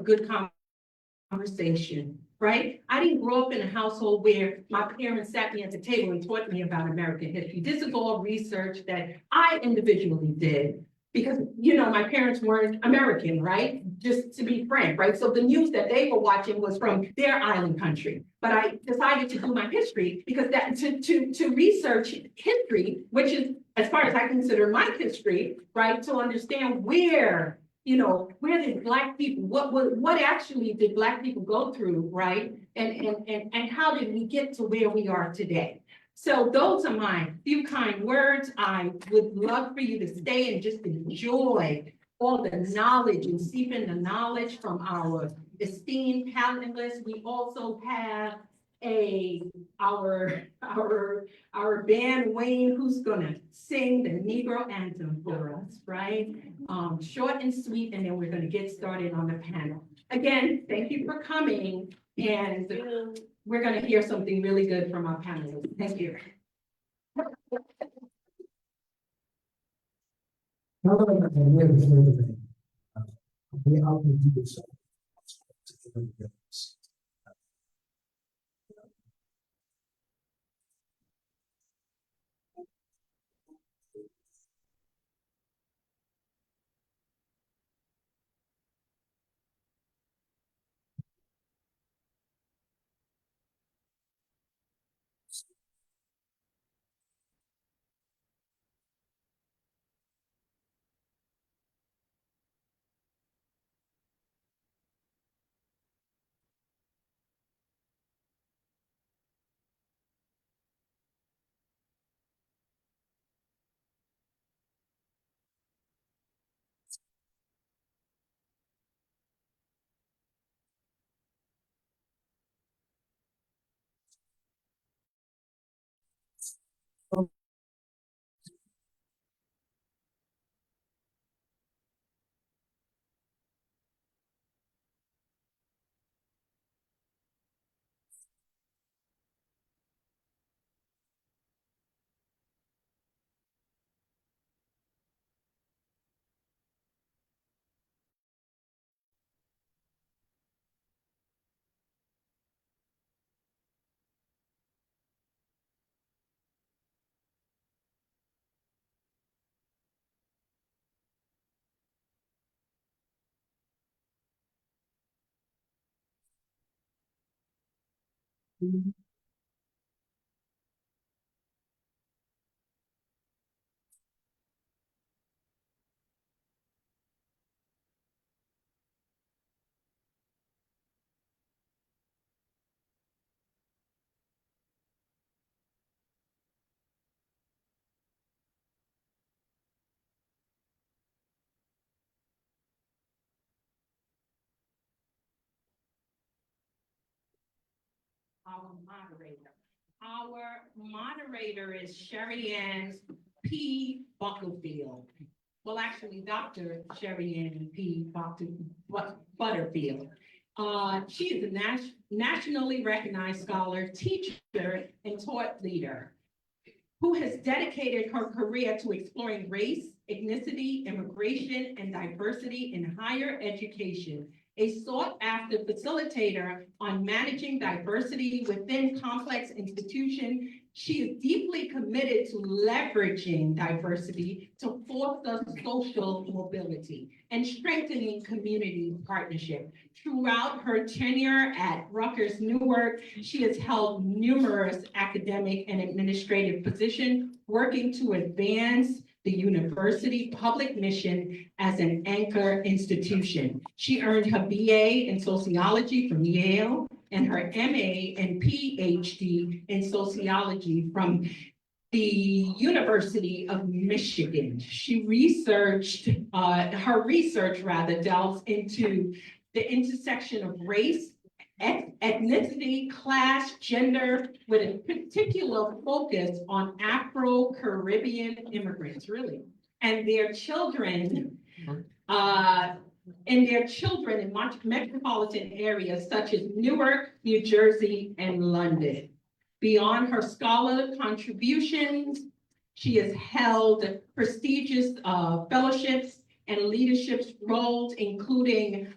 a good conversation, right? I didn't grow up in a household where my parents sat me at the table and taught me about American history. This is all research that I individually did because, you know, my parents weren't American, right? Just to be frank, right? So the news that they were watching was from their island country. But I decided to do my history because that to research history, which is, as far as I consider my history, right? To understand where, you know, where did Black people, what actually did Black people go through, right? And how did we get to where we are today? So those are my few kind words. I would love for you to stay and just enjoy all the knowledge and seep in the knowledge from our esteemed panelists. We also have our band Wayne, who's gonna sing the Negro anthem for us, right? Short and sweet, and then we're gonna get started on the panel. Again, thank you for coming, and we're gonna hear something really good from our panelists. Thank you. Our moderator. Our moderator is Sherry Ann P. Bucklefield. Well, actually, Dr. Sherry Ann P. Butterfield. She is a nationally recognized scholar, teacher, and thought leader who has dedicated her career to exploring race, ethnicity, immigration, and diversity in higher education. A sought-after facilitator on managing diversity within complex institutions, she is deeply committed to leveraging diversity to foster social mobility and strengthening community partnership. Throughout her tenure at Rutgers Newark, she has held numerous academic and administrative positions, working to advance the university public mission as an anchor institution. She earned her BA in sociology from Yale and her MA and PhD in sociology from the University of Michigan. She researched, her research delves into the intersection of race, ethnicity, class, gender, with a particular focus on Afro-Caribbean immigrants, really, and their children, in metropolitan areas such as Newark, New Jersey, and London. Beyond her scholarly contributions, she has held prestigious fellowships and leadership roles, including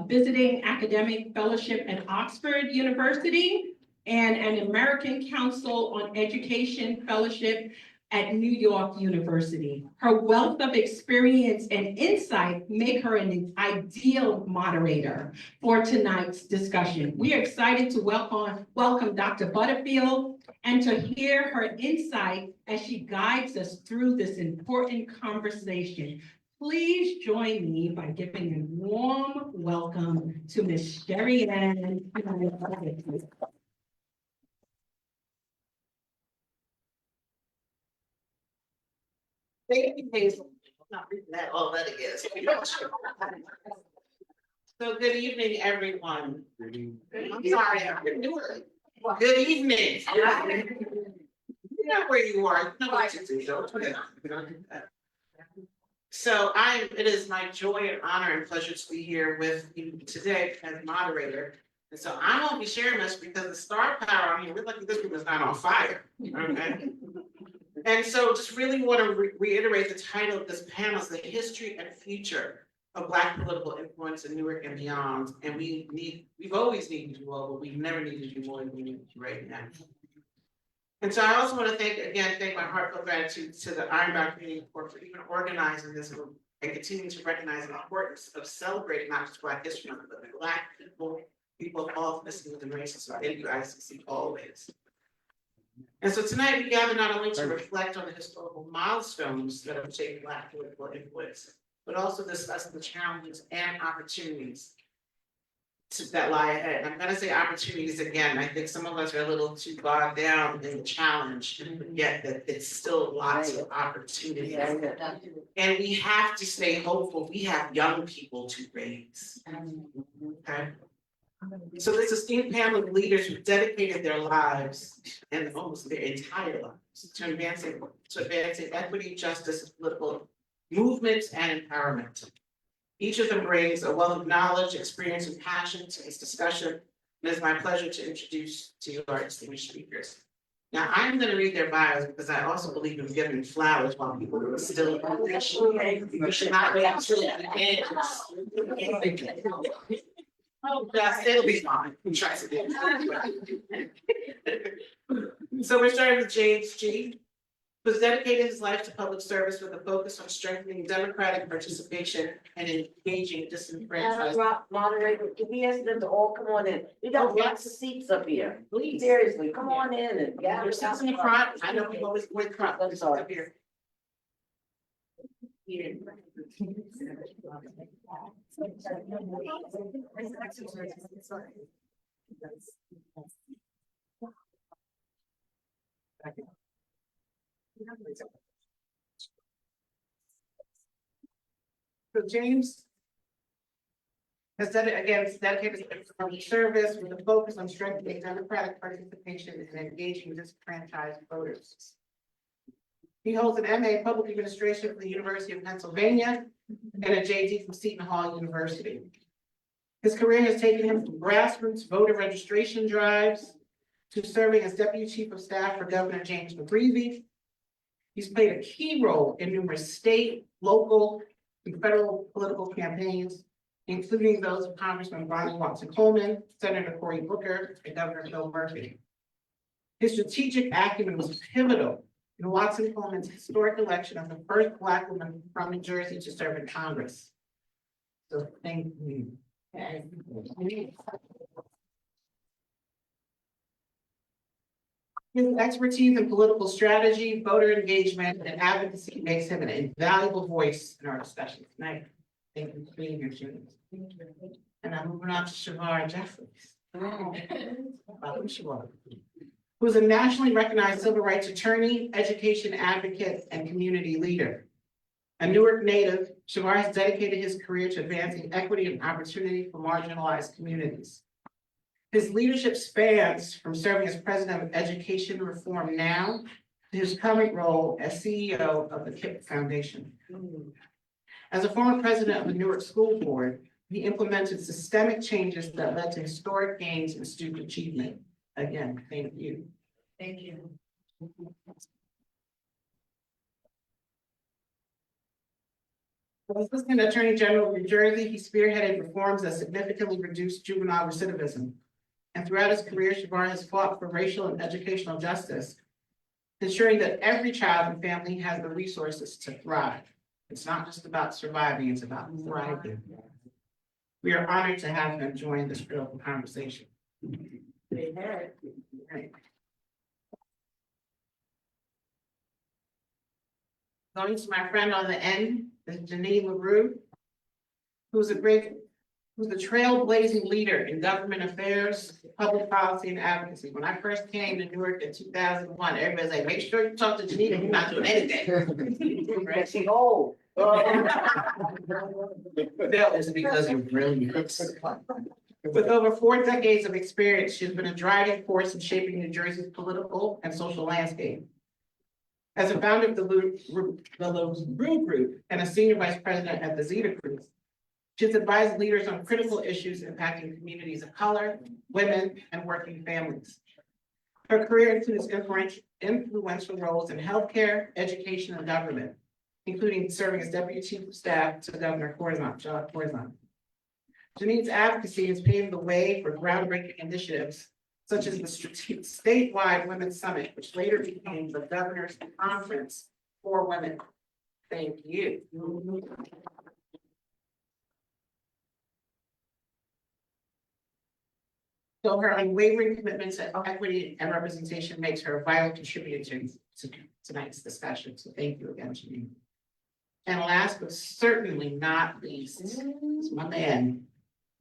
visiting academic fellowship at Oxford University, and an American Council on Education fellowship at New York University. Her wealth of experience and insight make her an ideal moderator for tonight's discussion. We are excited to welcome Dr. Butterfield and to hear her insight as she guides us through this important conversation. Please join me by giving a warm welcome to Ms. Sherry Ann. Thank you, Hazel. I'm not reading that all that again. So good evening, everyone. I'm sorry, I'm Newark. Good evening. You know where you are. You know what to do. Don't do that. So it is my joy and honor and pleasure to be here with you today as moderator. And so I won't be sharing much because the star power, I mean, we're lucky this room is not on fire. Okay. And so just really want to reiterate the title of this panel is The History and Future of Black Political Influence in Newark and Beyond. And we've always needed to do more, but we've never needed to do more than we need to do right now. And so I also want to thank my heartfelt gratitude to the Ironbound Community Corporation for even organizing this group and continuing to recognize the importance of celebrating not just Black history, but the Black people of all ethnicities and races. So thank you, ICC, always. And so tonight we gather not only to reflect on the historical milestones that have shaped Black political influence, but also discuss the challenges and opportunities that lie ahead. I'm going to say opportunities again. I think some of us are a little too bogged down in the challenge and forget that it's still lots of opportunities. And we have to stay hopeful. We have young people to raise. Okay. So this esteemed panel of leaders who dedicated their lives and almost their entire lives to advancing equity, justice, political movements, and empowerment. Each of them brings a wealth of knowledge, experience, and passion to this discussion. And it's my pleasure to introduce to you our distinguished speakers. Now, I'm going to read their bios because I also believe in giving flowers while people are still in. We should not wait until the end. Oh, yes, it'll be fine. Try to do. So we're starting with James G., who's dedicated his life to public service with a focus on strengthening democratic participation and engaging disenfranchised. Moderator, can we ask them to all come on in? We got lots of seats up here. Please. Seriously, come on in and gather. There's seats in the front. I know people always wait front. I'm sorry. Up here. So James has dedicated public service with a focus on strengthening democratic participation and engaging disenfranchised voters. He holds an MA in Public Administration from the University of Pennsylvania and a JD from Seton Hall University. His career has taken him from grassroots voter registration drives to serving as Deputy Chief of Staff for Governor James McGreevey. He's played a key role in numerous state, local, and federal political campaigns, including those of Congressman Ronnie Watson Coleman, Senator Cory Booker, and Governor Phil Murphy. His strategic acumen was pivotal in Watson Coleman's historic election of the first Black woman from New Jersey to serve in Congress. So thank you. His expertise in political strategy, voter engagement, and advocacy makes him an invaluable voice in our discussion tonight. Thank you for being here, Judith. And I'm moving on to Shavar Jeffries. Welcome, Shavar. Who's a nationally recognized civil rights attorney, education advocate, and community leader. A Newark native, Shavar has dedicated his career to advancing equity and opportunity for marginalized communities. His leadership spans from serving as president of Education Reform Now to his current role as CEO of the KIPP Foundation. As a former president of the Newark School Board, he implemented systemic changes that led to historic gains in student achievement. Again, thank you. Thank you. As Assistant Attorney General of New Jersey, he spearheaded reforms that significantly reduced juvenile recidivism. And throughout his career, Shavar has fought for racial and educational justice, ensuring that every child and family has the resources to thrive. It's not just about surviving, it's about thriving. We are honored to have him join this critical conversation. Right. Going to my friend on the end is Janine LaRue, who's a trailblazing leader in government affairs, public policy, and advocacy. When I first came to Newark in 2001, everybody's like, make sure you talk to Janine, you're not doing anything. Right? She old. That is because you're brilliant. With over 4 decades of experience, she's been a driving force in shaping New Jersey's political and social landscape. As a founder of the LaRue Group and a senior vice president at the Zeta Group, she's advised leaders on critical issues impacting communities of color, women, and working families. Her career includes influential roles in healthcare, education, and government, including serving as deputy chief of staff to Governor Corzine. Janine's advocacy has paved the way for groundbreaking initiatives such as the statewide Women's Summit, which later became the Governor's Conference for Women. Thank you. So her unwavering commitment to equity and representation makes her a vital contributor to tonight's discussion. So thank you again, Janine. And last but certainly not least, is my man,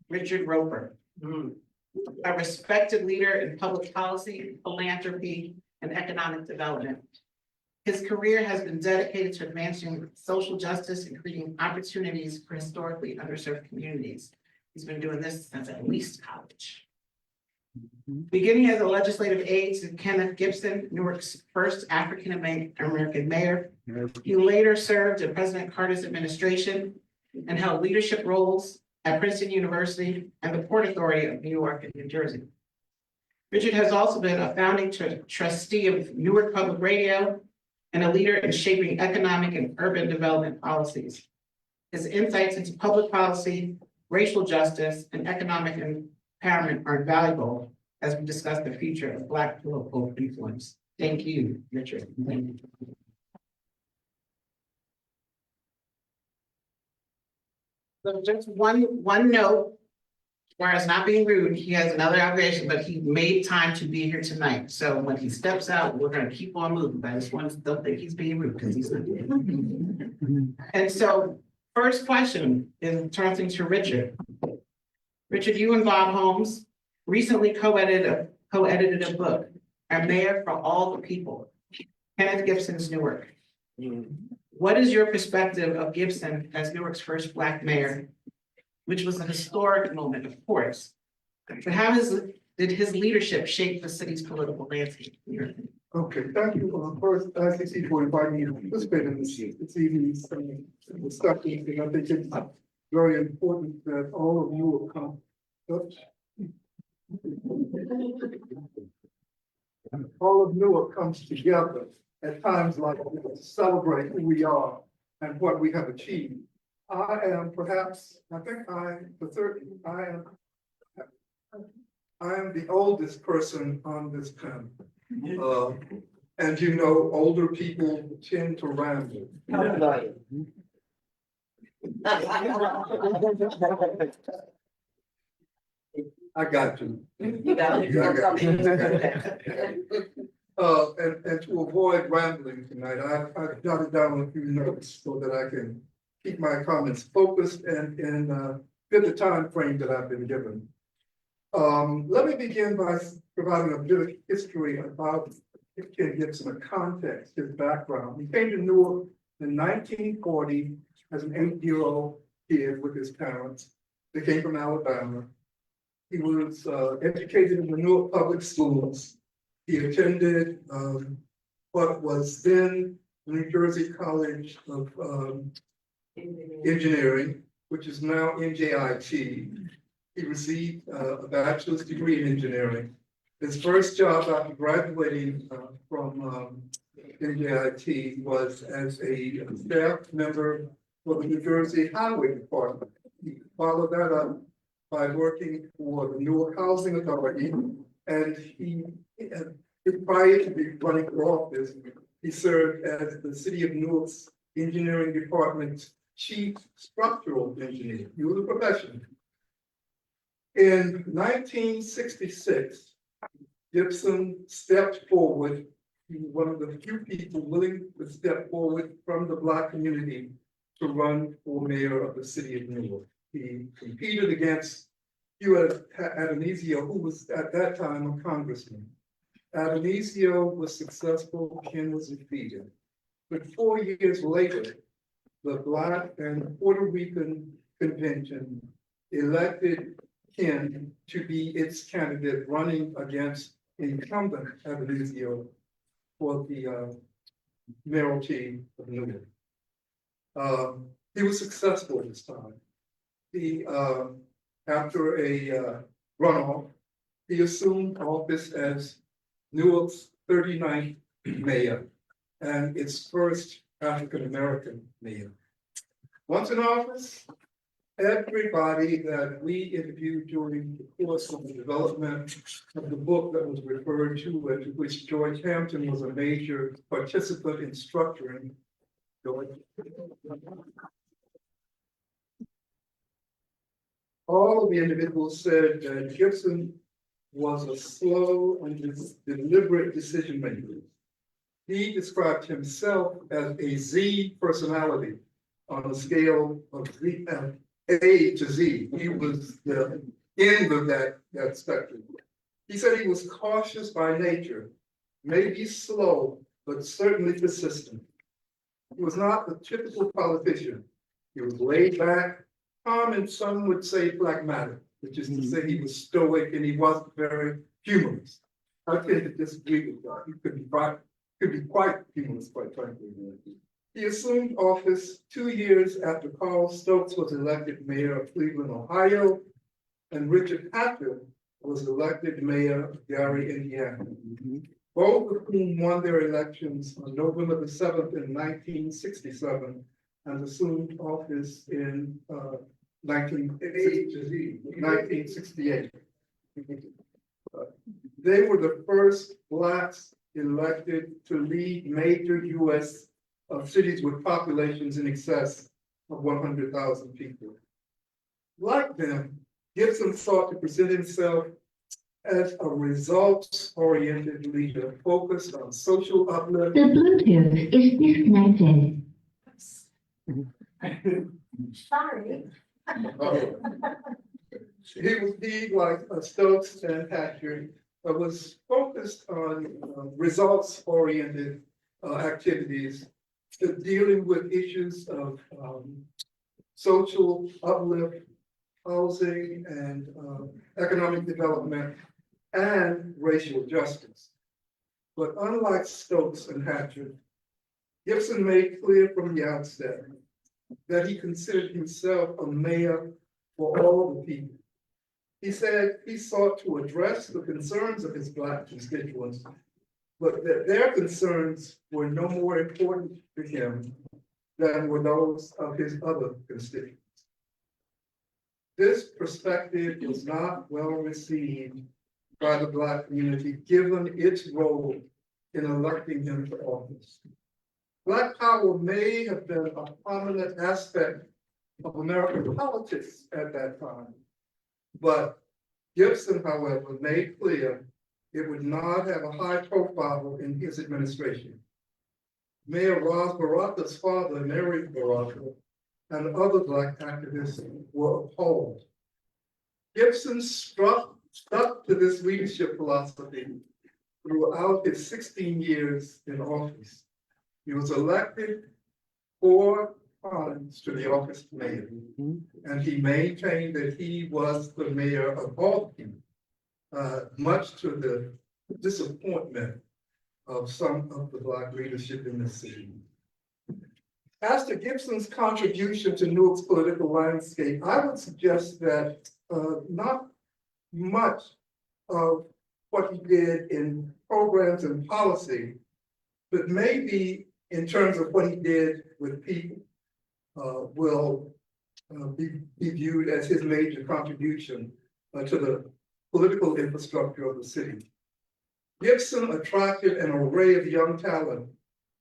Richard Roper. A respected leader in public policy, philanthropy, and economic development. His career has been dedicated to advancing social justice and creating opportunities for historically underserved communities. He's been doing this since at least college. Beginning as a legislative aide to Kenneth Gibson, Newark's first African-American mayor, he later served in President Carter's administration and held leadership roles at Princeton University and the Port Authority of New York and New Jersey. Richard has also been a founding trustee of Newark Public Radio and a leader in shaping economic and urban development policies. His insights into public policy, racial justice, and economic empowerment are invaluable as we discuss the future of Black political influence. Thank you, Richard. Thank you. So just one note, whereas not being rude, he has another obligation, but he made time to be here tonight. So when he steps out, we're gonna keep on moving, but I just want to don't think he's being rude because he's not. And so first question is turning to Richard. Richard, you and Bob Holmes recently co-edited a book, A Mayor for All the People, Kenneth Gibson's Newark. What is your perspective of Gibson as Newark's first Black mayor, which was a historic moment, of course, but how did his leadership shape the city's political landscape? Okay, thank you. First, ICC for inviting me to participate in this evening's discussion, and I think it's very important that all of you will come. All of Newark comes together at times like this to celebrate who we are and what we have achieved. I am perhaps, I think for certain, I am the oldest person on this panel. And you know, older people tend to ramble. I got you. You got it. And to avoid rambling tonight, I've jotted down a few notes so that I can keep my comments focused and fit the time frame that I've been given. Let me begin by providing a bit of history about Ken Gibson, a context, his background. He came to Newark in 1940 as an 8-year-old kid with his parents. They came from Alabama. He was educated in the Newark Public Schools. He attended what was then New Jersey College of Engineering, which is now NJIT. He received a bachelor's degree in engineering. His first job after graduating from NJIT was as a staff member for the New Jersey Highway Department. He followed that up by working for the Newark Housing Authority, and prior to be running for office, he served as the City of Newark's Engineering Department's Chief Structural Engineer. He was a professional. In 1966, Gibson stepped forward. He was one of the few people willing to step forward from the Black community to run for mayor of the city of Newark. He competed against Hugh Adonisio, who was at that time a congressman. Adonisio was successful, Ken was defeated. But 4 years later, the Black and Puerto Rican Convention elected Ken to be its candidate running against incumbent Adonisio for the mayoralty of Newark. He was successful this time. He, after a runoff, he assumed office as Newark's 39th mayor and its first African-American mayor. Once in office, everybody that we interviewed during the course of the development of the book that was referred to, and to which George Hampton was a major participant in structuring. All of the individuals said that Gibson was a slow and deliberate decision maker. He described himself as a Z personality on a scale of A to Z. He was the end of that spectrum. He said he was cautious by nature, maybe slow, but certainly persistent. He was not the typical politician. He was laid back, calm, and some would say phlegmatic, which is to say he was stoic and he wasn't very humorous. I tend to disagree with that. He could be quite humorous, quite frankly. He assumed office 2 years after Carl Stokes was elected mayor of Cleveland, Ohio, and Richard Hatter was elected mayor of Gary, Indiana. Both of whom won their elections on November the 7th in 1967 and assumed office in 1968. They were the first Blacks elected to lead major U.S. Cities with populations in excess of 100,000 people. Like them, Gibson sought to present himself as a results-oriented leader focused on social uplift. The Bluetooth is disconnected. Sorry. He like Stokes and Hatcher, was focused on results-oriented activities, dealing with issues of social uplift, housing, and economic development, and racial justice. But unlike Stokes and Hatcher, Gibson made clear from the outset that he considered himself a mayor for all the people. He said he sought to address the concerns of his Black constituents, but that their concerns were no more important to him than were those of his other constituents. This perspective was not well received by the Black community, given its role in electing him to office. Black power may have been a prominent aspect of American politics at that time, but Gibson, however, made clear it would not have a high profile in his administration. Mayor Ross Baraka's father, Mary Baraka, and other Black activists were appalled. Gibson stuck to this leadership philosophy throughout his 16 years in office. He was elected 4 times to the office of mayor, and he maintained that he was the mayor of all people, much to the disappointment of some of the Black leadership in the city. As to Gibson's contribution to Newark's political landscape, I would suggest that not much of what he did in programs and policy, but maybe in terms of what he did with people. will be viewed as his major contribution to the political infrastructure of the city. Gibson attracted an array of young talent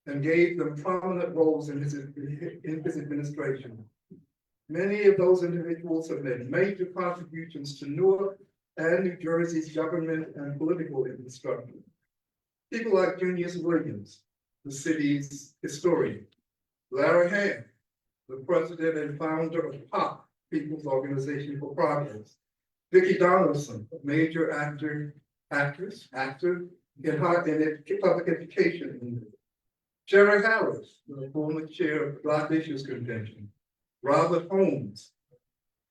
and gave them prominent roles in his administration. Many of those individuals have made major contributions to Newark and New Jersey's government and political infrastructure. People like Junius Williams, the city's historian, Larry Hand, the president and founder of POP, People's Organization for Progress, Vicki Donaldson, a major actor in public education, Jerry Harris, the former chair of the Black Issues Convention, Robert Holmes,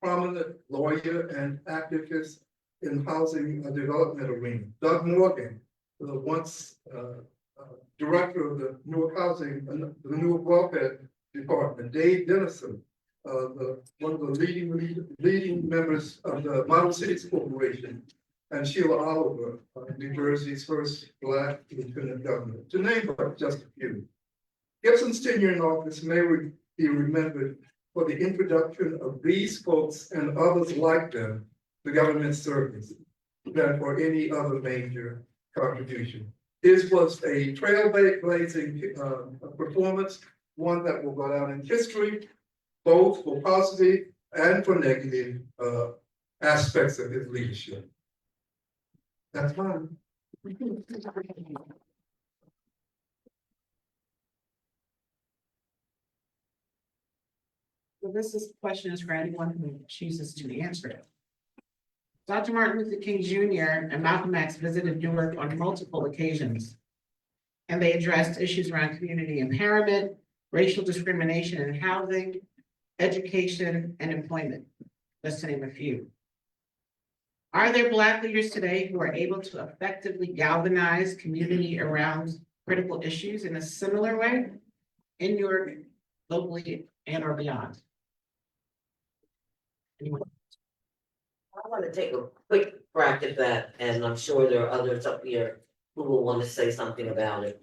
prominent lawyer and activist in housing development arena, Doug Morgan, the once director of the Newark Housing, the Newark Welfare Department, Dave Dennison, one of the leading members of the Model Cities Corporation, and Sheila Oliver, New Jersey's first Black lieutenant governor, to name but just a few. Gibson's tenure in office may be remembered for the introduction of these folks and others like them to government service than for any other major contribution. His was a trailblazing performance, one that will go down in history, both for positive and for negative aspects of his leadership. That's fine. So question is for anyone who chooses to answer it. Dr. Martin Luther King Jr. and Malcolm X visited Newark on multiple occasions, and they addressed issues around community empowerment, racial discrimination in housing, education, and employment, just to name a few. Are there Black leaders today who are able to effectively galvanize community around critical issues in a similar way in Newark, locally, and or beyond? Anyone? I want to take a quick crack at that, and I'm sure there are others up here who will want to say something about it.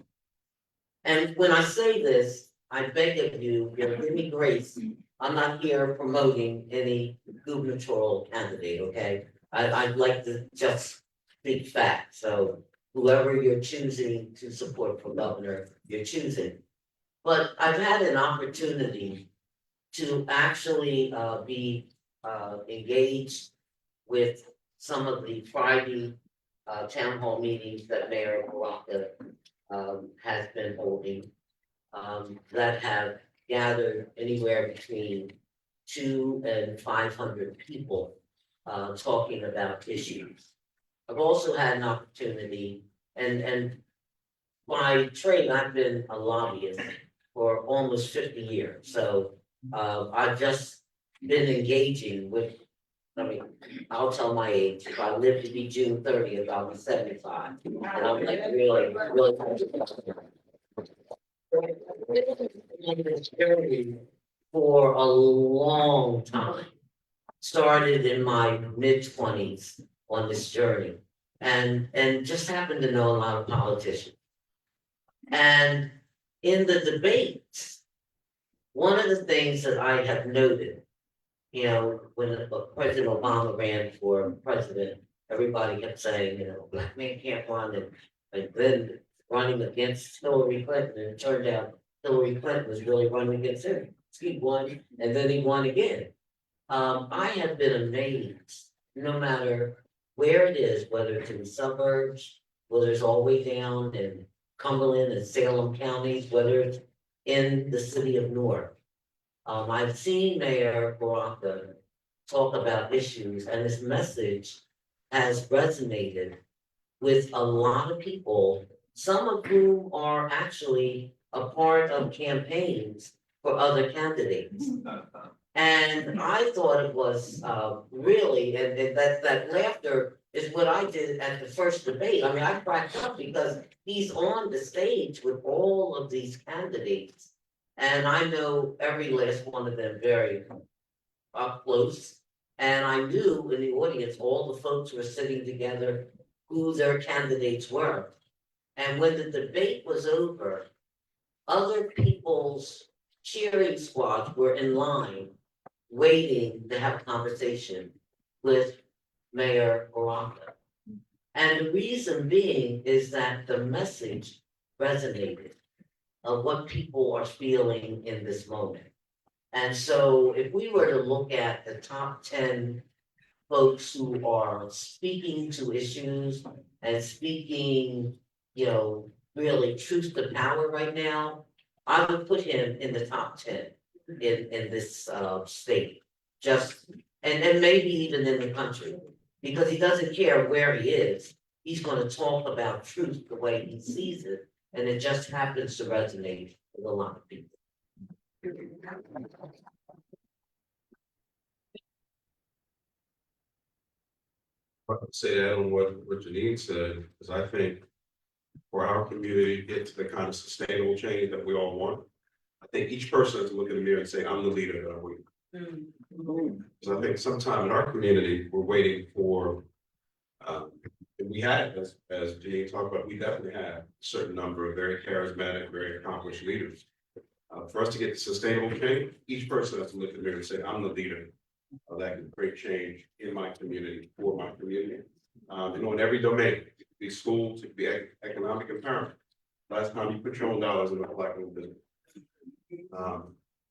And when I say this, I beg of you, give me grace. I'm not here promoting any gubernatorial candidate, okay? I'd like to just speak facts. So whoever you're choosing to support for governor, you're choosing. But I've had an opportunity to actually be engaged with some of the Friday town hall meetings that Mayor Baraka has been holding that have gathered anywhere between 200 and 500 people talking about issues. I've also had an opportunity, and by trade, I've been a lobbyist for almost 50 years. So I've just been engaging with, I mean, I'll tell my age. If I live to be June 30th, I'll be 75. And I'm like really for a long time. Started in my mid-20s on this journey, and just happened to know a lot of politicians. And in the debates, one of the things that I have noted, you know, when President Obama ran for president, everybody kept saying, you know, Black man can't run, and then running against Hillary Clinton, and it turned out Hillary Clinton was really running against him. He won, and then he won again. I have been amazed, no matter where it is, whether it's in the suburbs, whether it's all the way down in Cumberland and Salem counties, whether it's in the city of Newark. I've seen Mayor Baraka talk about issues, and this message has resonated with a lot of people, some of whom are actually a part of campaigns for other candidates. And I thought it was really, and that laughter is what I did at the first debate. I mean, I cracked up because he's on the stage with all of these candidates. And I know every last one of them very up close. And I knew in the audience, all the folks were sitting together, who their candidates were. And when the debate was over, other people's cheering squads were in line, waiting to have a conversation with Mayor Baraka. And the reason being is that the message resonated of what people are feeling in this moment. And so if we were to look at the top 10 folks who are speaking to issues and speaking, really truth to power right now, I would put him in the top 10 in this state. And maybe even in the country, because he doesn't care where he is. He's gonna talk about truth the way he sees it, and it just happens to resonate with a lot of people. Say that on what Janine said, because I think for our community to get to the kind of sustainable change that we all want, I think each person has to look in the mirror and say, I'm the leader that I want. So I think sometime in our community, we're waiting for, and we have, as Janine talked about, we definitely have a certain number of very charismatic, very accomplished leaders. For us to get to sustainable change, each person has to look in the mirror and say, I'm the leader that can create change in my community, for my community. In every domain, it could be schools, it could be economic empowerment. Last time you put your own dollars in a Black-owned business.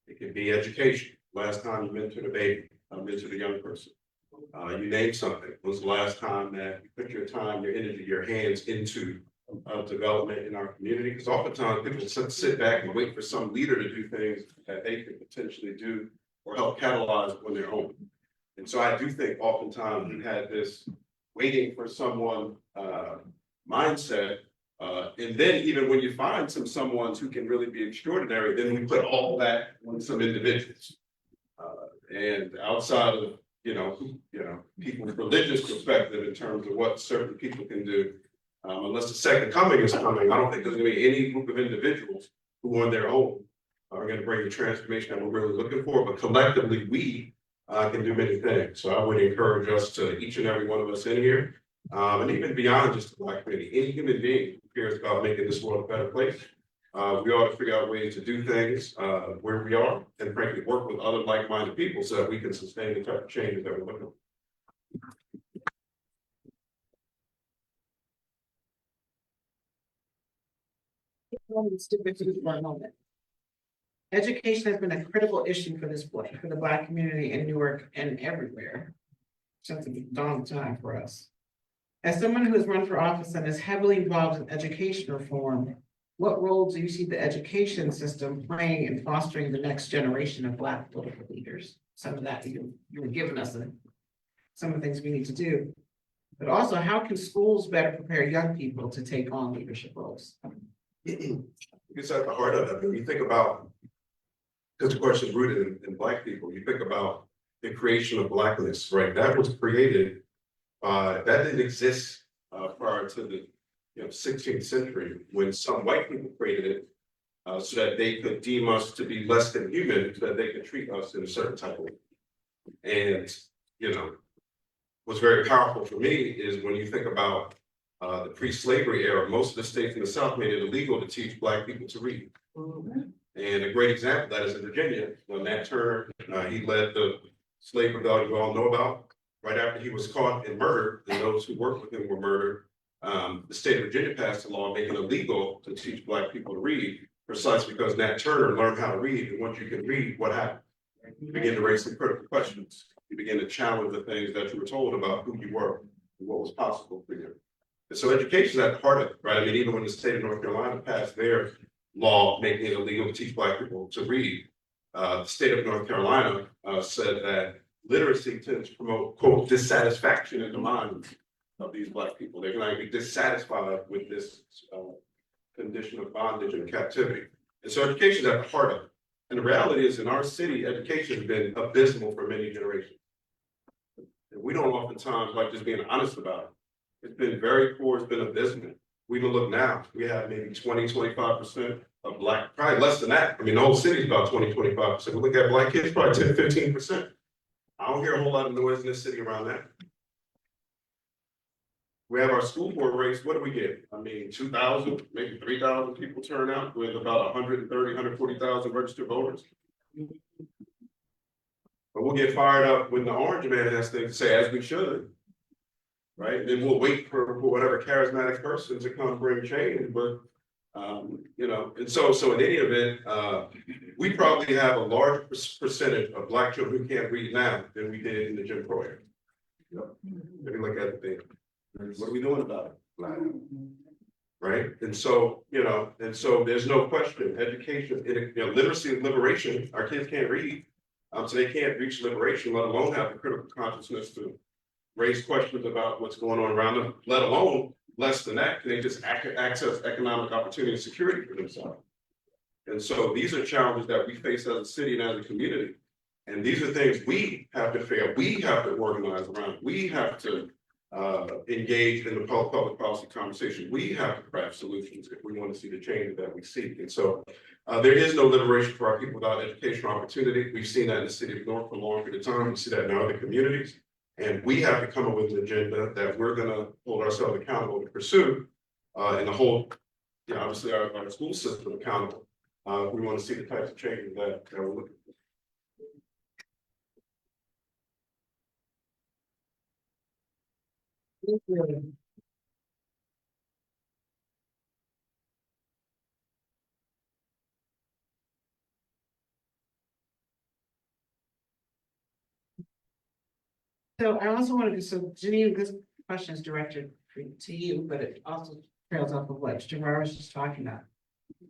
It could be education. Last time you mentored a baby, mentored a young person. You name something. When was the last time that you put your time, your energy, your hands into development in our community? Because oftentimes people sit back and wait for some leader to do things that they could potentially do or help catalyze on their own. And so I do think oftentimes we had this waiting for someone mindset. And then even when you find someone who can really be extraordinary, then we put all that on some individuals. And outside of people's religious perspective in terms of what certain people can do, unless the second coming is coming, I don't think there's gonna be any group of individuals who on their own are gonna bring the transformation that we're really looking for, but collectively we can do many things. So I would encourage us to, each and every one of us in here, and even beyond just the Black community, any human being who cares about making this world a better place, we ought to figure out ways to do things where we are, and frankly work with other like-minded people so that we can sustain the type of changes that we're looking for. For a moment. Education has been a critical issue for for the Black community in Newark and everywhere since the dawn of time for us. As someone who has run for office and is heavily involved in education reform, what role do you see the education system playing in fostering the next generation of Black political leaders? Some of that you were giving us some of the things we need to do. But also, how can schools better prepare young people to take on leadership roles? It's at the heart of it. When you think about, because the question is rooted in Black people, you think about the creation of Blackness, right? That was created, that didn't exist prior to the 16th century, when some white people created it so that they could deem us to be less than human, so that they could treat us in a certain type of way. And what's very powerful for me is when you think about the pre-slavery era, most of the states in the South made it illegal to teach Black people to read. And a great example of that is in Virginia, when Nat Turner, he led the slave rebellion we all know about. Right after he was caught and murdered, and those who worked with him were murdered, the state of Virginia passed a law making it illegal to teach Black people to read, precisely because Nat Turner learned how to read. And once you can read, what happened? You begin to raise some critical questions. You begin to challenge the things that you were told about who you were and what was possible for you. And so education is at the heart of it, right? I mean, even when the state of North Carolina passed their law making it illegal to teach Black people to read, the state of North Carolina said that literacy tends to promote, quote, dissatisfaction in the minds of these Black people. They're going to be dissatisfied with this condition of bondage and captivity. And so education is at the heart of it. And the reality is, in our city, education has been abysmal for many generations. And we don't oftentimes like just being honest about it. It's been very poor, it's been abysmal. We can look now, we have maybe 20-25% of Black, probably less than that. I mean, the whole city is about 20-25%. We look at Black kids, probably 10-15%. I don't hear a whole lot of noise in this city around that. We have our school board race, what do we get? I mean, 2,000, maybe 3,000 people turn out with about 130, 140,000 registered voters. But we'll get fired up when the orange man has things to say, as we should. Right, then we'll wait for whatever charismatic person to come bring change, but you know, and so in any event, we probably have a larger percentage of Black children who can't read now than we did in the Jim Crow era. If you look at the thing, what are we doing about it? Right, and so, you know, there's no question, education, you know, literacy and liberation, our kids can't read, so they can't reach liberation, let alone have the critical consciousness to raise questions about what's going on around them, let alone, less than that, can they just access economic opportunity and security for themselves? And so these are challenges that we face as a city and as a community. And these are things we have to figure, we have to organize around, we have to engage in the public policy conversation. We have to craft solutions if we want to see the change that we seek. And so there is no liberation for our people without educational opportunity. We've seen that in the city of Newark for a long period of time. We see that in other communities. And we have to come up with an agenda that we're gonna hold ourselves accountable to pursue, and to hold, you know, obviously our school system accountable. We want to see the types of changes that we're looking for. So I also wanted to, so Janine, this question is directed to you, but it also trails off of what Jamar was just talking about.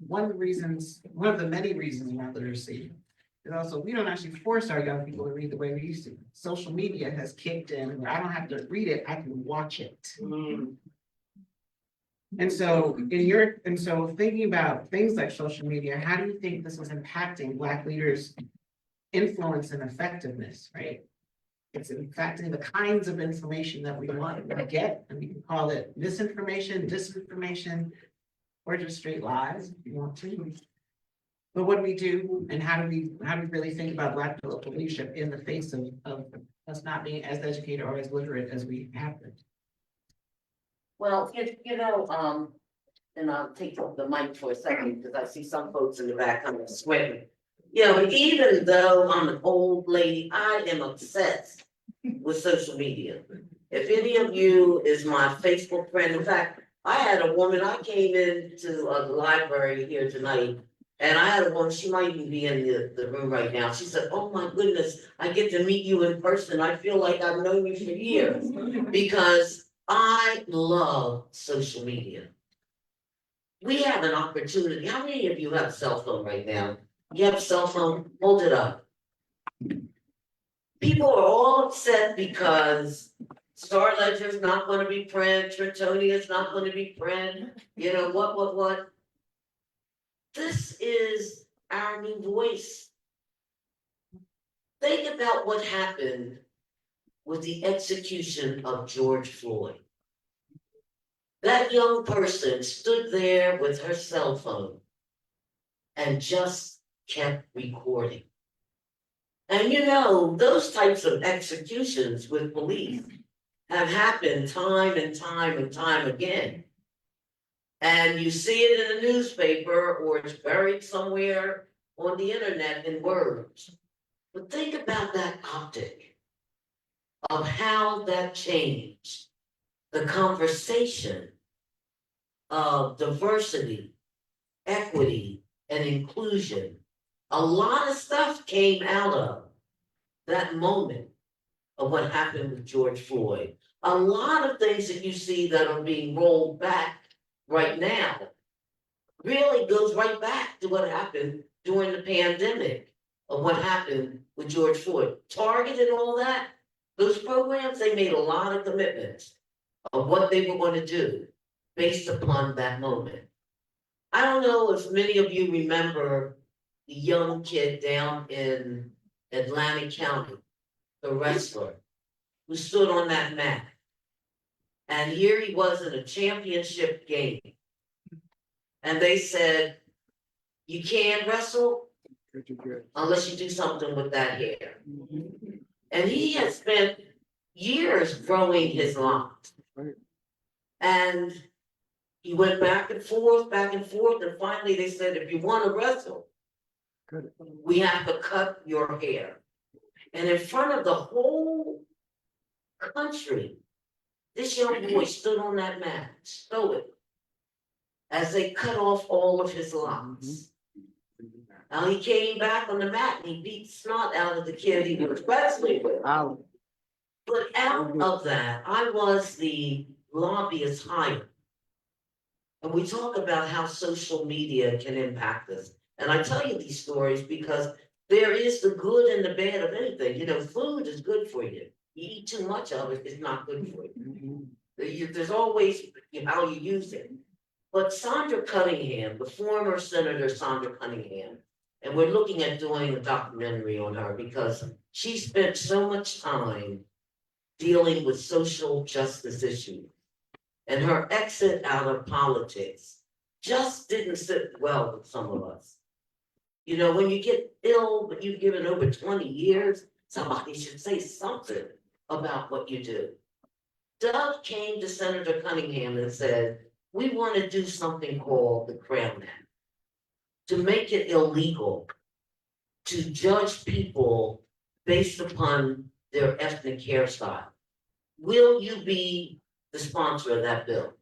One of the many reasons around literacy is also, we don't actually force our young people to read the way we used to. Social media has kicked in where I don't have to read it, I can watch it. And so thinking about things like social media, how do you think this is impacting Black leaders' influence and effectiveness, right? It's impacting the kinds of information that we want to get, and we can call it misinformation, disinformation, or just straight lies if you want to. But what do we do, and how do we really think about Black political leadership in the face of us not being as educated or as literate as we have been? Well, you know, and I'll take the mic for a second because I see some folks in the back kind of sweating. You know, even though I'm an old lady, I am obsessed with social media. If any of you is my Facebook friend, in fact, I had a woman, I came into the library here tonight, and I had a woman, she might even be in the room right now. She said, "Oh my goodness, I get to meet you in person. I feel like I've known you for years," because I love social media. We have an opportunity. How many of you have a cell phone right now? You have a cell phone? Hold it up. People are all upset because Star Ledger's not going to be print, Tritonia's not going to be print, you know, what? This is our new voice. Think about what happened with the execution of George Floyd. That young person stood there with her cell phone and just kept recording. And you know, those types of executions with police have happened time and time again. And you see it in the newspaper or it's buried somewhere on the internet in words. But think about that optic of how that changed the conversation of diversity, equity, and inclusion. A lot of stuff came out of that moment of what happened with George Floyd. A lot of things that you see that are being rolled back right now really goes right back to what happened during the pandemic of what happened with George Floyd. Target and all that, those programs, they made a lot of commitments of what they were going to do based upon that moment. I don't know if many of you remember the young kid down in Atlantic County, the wrestler, who stood on that mat. And here he was in a championship game. And they said, "You can't wrestle unless you do something with that hair." And he had spent years growing his locks. And he went back and forth, and finally they said, if you want to wrestle, we have to cut your hair. And in front of the whole country, this young boy stood on that mat, stoic, as they cut off all of his locks. Now he came back on the mat and he beat snot out of the kid he was wrestling with. But out of that, I was the lobbyist hire. And we talk about how social media can impact us. And I tell you these stories because there is the good and the bad of anything. You know, food is good for you. You eat too much of it, it's not good for you. There's always how you use it. But Sandra Cunningham, the former Senator Sandra Cunningham, and we're looking at doing a documentary on her because she spent so much time dealing with social justice issues. And her exit out of politics just didn't sit well with some of us. You know, when you get ill, but you've given over 20 years, somebody should say something about what you do. Doug came to Senator Cunningham and said, we want to do something called the Crown Act, to make it illegal to judge people based upon their ethnic hairstyle. Will you be the sponsor of that bill?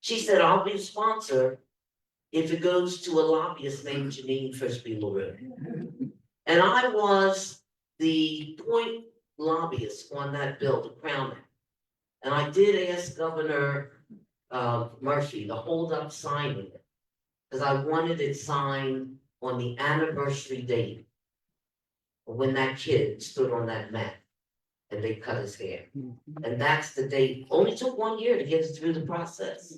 She said, I'll be the sponsor if it goes to a lobbyist named Janine Frisbee LaRue. And I was the point lobbyist on that bill, the Crown Act. And I did ask Governor Murphy to hold up signing it, because I wanted it signed on the anniversary date of when that kid stood on that mat and they cut his hair. And that's the date. Only took 1 year to get us through the process.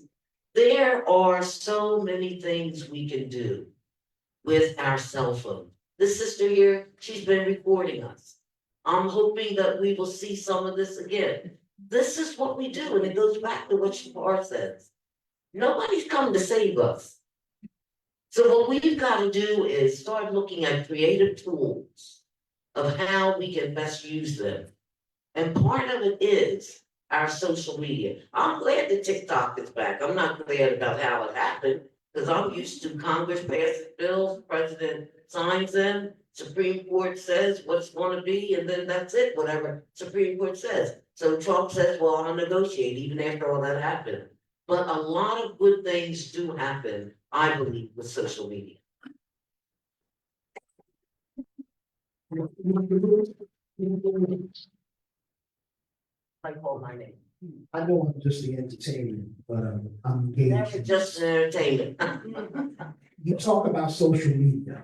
There are so many things we can do with our cell phone. This sister here, she's been recording us. I'm hoping that we will see some of this again. This is what we do, and it goes back to what Shapar says. Nobody's come to save us. So what we've got to do is start looking at creative tools of how we can best use them. And part of it is our social media. I'm glad that TikTok is back. I'm not glad about how it happened, because I'm used to Congress passes bills, President signs them, Supreme Court says what's going to be, and then that's it, whatever Supreme Court says. So Trump says, well, I'll negotiate even after all that happened. But a lot of good things do happen, I believe, with social media. I call my name. I know I'm just the entertainment, but I'm engaged. Never just entertainment. You talk about social media.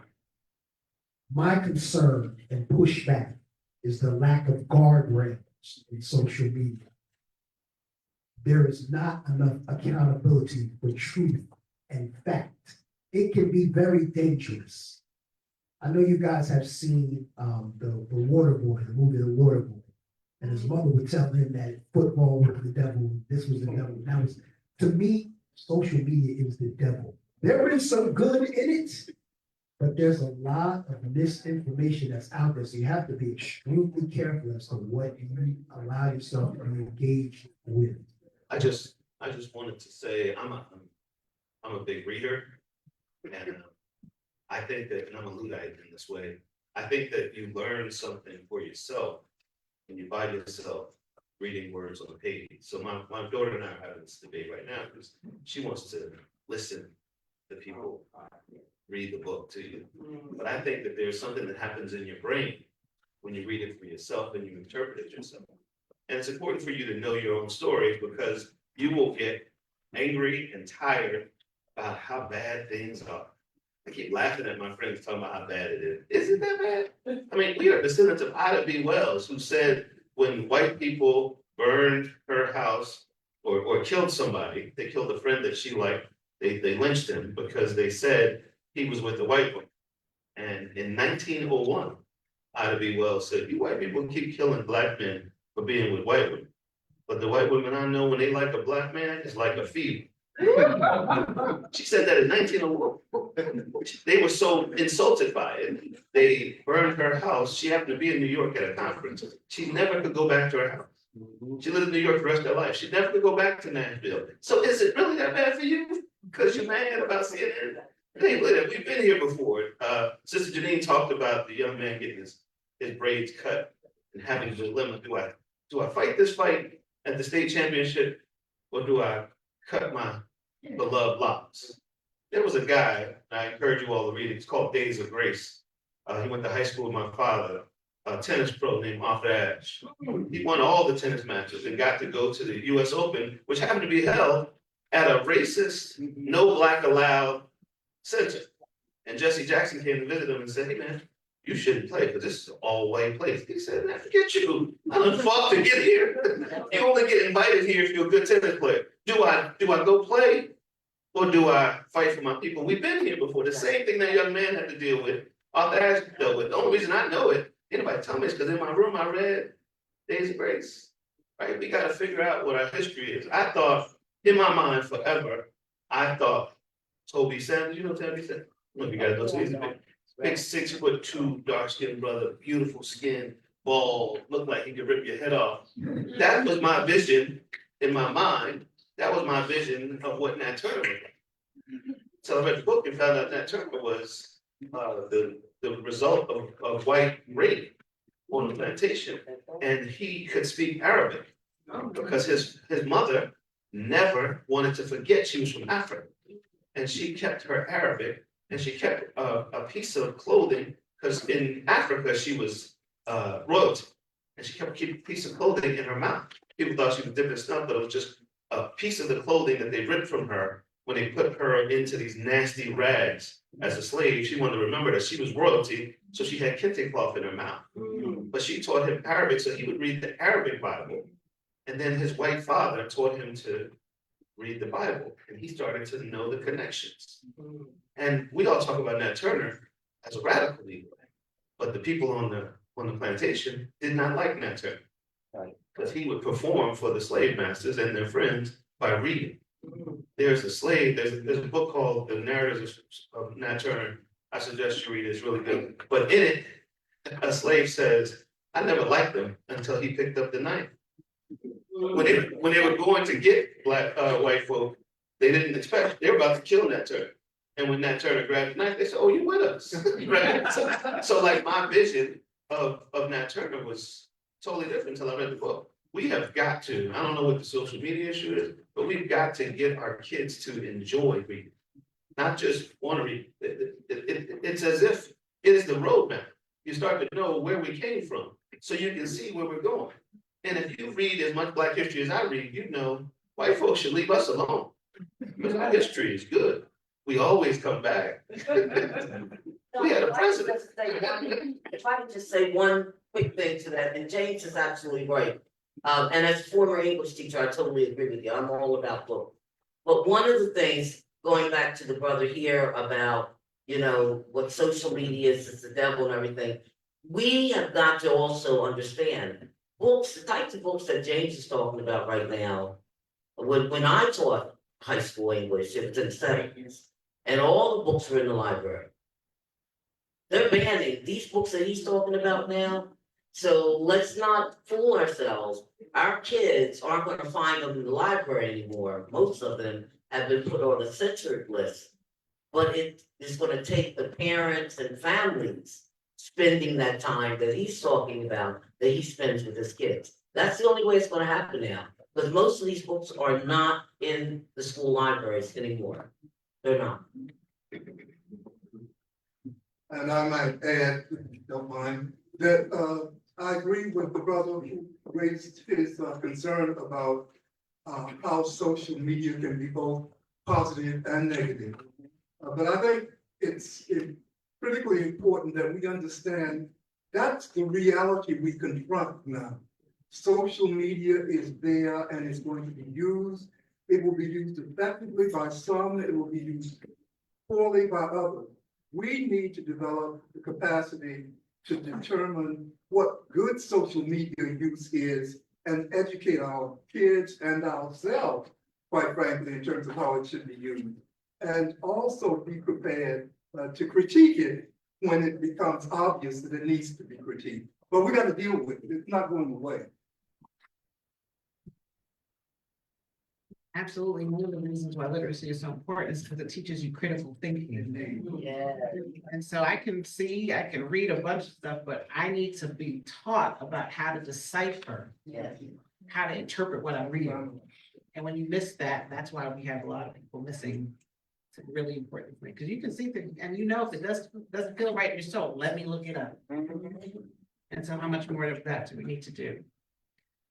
My concern and pushback is the lack of guardrails in social media. There is not enough accountability for truth and fact. It can be very dangerous. I know you guys have seen the Water Boy, the movie The Water Boy. And his mother would tell him that football was the devil, this was the devil. Now, to me, social media is the devil. There is some good in it, but there's a lot of misinformation that's out there. So you have to be extremely careful as to what you allow yourself to engage with. I just wanted to say, I'm a big reader, and I think that, and I'm a Luddite in this way, I think that you learn something for yourself when you by yourself reading words on the page. So my daughter and I are having this debate right now because she wants to listen to people read the book to you. But I think that there's something that happens in your brain when you read it for yourself and you interpret it yourself. And it's important for you to know your own story, because you will get angry and tired about how bad things are. I keep laughing at my friends talking about how bad it is. Is it that bad? I mean, we are descendants of Ida B. Wells, who said when white people burned her house or killed somebody, they killed a friend that she liked, they lynched him because they said he was with a white woman. And in 1901, Ida B. Wells said, you white people keep killing black men for being with white women. But the white women I know, when they like a black man, it's like a fever. She said that in 1901. They were so insulted by it. They burned her house. She happened to be in New York at a conference. She never could go back to her house. She lived in New York the rest of her life. She never could go back to Nashville. So is it really that bad for you? Because you're mad about seeing it? Hey, look, we've been here before. Sister Janine talked about the young man getting his braids cut and having the dilemma. Do I fight this fight at the state championship, or do I cut my beloved locks? There was a guy, I encourage you all to read it. It's called Days of Grace. He went to high school with my father, a tennis pro named Arthur Ashe. He won all the tennis matches and got to go to the US Open, which happened to be held at a racist, no black allowed center. And Jesse Jackson came to visit him and said, hey man, you shouldn't play because this is an all white place. He said, man, forget you. I done fought to get here. You only get invited here if you're a good tennis player. Do I go play? Or do I fight for my people? We've been here before. The same thing that young man had to deal with, Arthur Ashe dealt with. The only reason I know it, anybody tell me, is because in my room I read Days of Grace. Right? We got to figure out what our history is. I thought, in my mind forever, I thought Toby Sanders, you know Toby Sanders? I don't know if you guys know, so he's a big 6'2", dark-skinned brother, beautiful skin, bald, looked like he could rip your head off. That was my vision in my mind. That was my vision of what Nat Turner was like. So I read the book and found out Nat Turner was the result of white rape on the plantation. And he could speak Arabic because his mother never wanted to forget she was from Africa. And she kept her Arabic and she kept a piece of clothing because in Africa she was royalty. And she kept a piece of clothing in her mouth. People thought she was dipping stuff, but it was just a piece of the clothing that they ripped from her when they put her into these nasty rags as a slave. She wanted to remember that she was royalty, so she had kente cloth in her mouth. But she taught him Arabic, so he would read the Arabic Bible. And then his white father taught him to read the Bible, and he started to know the connections. And we all talk about Nat Turner as a radical leader, but the people on the plantation did not like Nat Turner. Because he would perform for the slave masters and their friends by reading. There's a book called The Narratives of Nat Turner. I suggest you read it, it's really good. But in it, a slave says, I never liked them until he picked up the knife. When they were going to get white folk, they didn't expect, they were about to kill Nat Turner. And when Nat Turner grabbed the knife, they said, oh, you with us. Right? So like my vision of Nat Turner was totally different until I read the book. We have got to, I don't know what the social media issue is, but we've got to get our kids to enjoy reading, not just want to read. It's as if it is the roadmap. You start to know where we came from, so you can see where we're going. And if you read as much Black history as I read, you know white folks should leave us alone. Because our history is good. We always come back. We had a president. If I could just say one quick thing to that, and James is absolutely right. And as a former English teacher, I totally agree with you. I'm all about book. But one of the things, going back to the brother here about, what social media is the devil and everything, we have got to also understand books, the types of books that James is talking about right now. When I taught high school English, it was in the 70s, and all the books were in the library. They're banning these books that he's talking about now. So let's not fool ourselves. Our kids aren't going to find them in the library anymore. Most of them have been put on a censored list. But it is going to take the parents and families spending that time that he's talking about, that he spends with his kids. That's the only way it's going to happen now. Because most of these books are not in the school libraries anymore. They're not. And I might add, if you don't mind, that I agree with the brother who raised his concern about how social media can be both positive and negative. But I think it's critically important that we understand that's the reality we confront now. Social media is there and it's going to be used. It will be used effectively by some, it will be used poorly by others. We need to develop the capacity to determine what good social media use is and educate our kids and ourselves, quite frankly, in terms of how it should be used. And also be prepared to critique it when it becomes obvious that it needs to be critiqued. But we got to deal with it. It's not going away. Absolutely, one of the reasons why literacy is so important is because it teaches you critical thinking. Yeah. And so I can read a bunch of stuff, but I need to be taught about how to decipher, Yeah. how to interpret what I'm reading. And when you miss that, that's why we have a lot of people missing. It's a really important thing, because you can see things, and you know if it doesn't feel right in your soul, let me look it up. And so how much more of that do we need to do?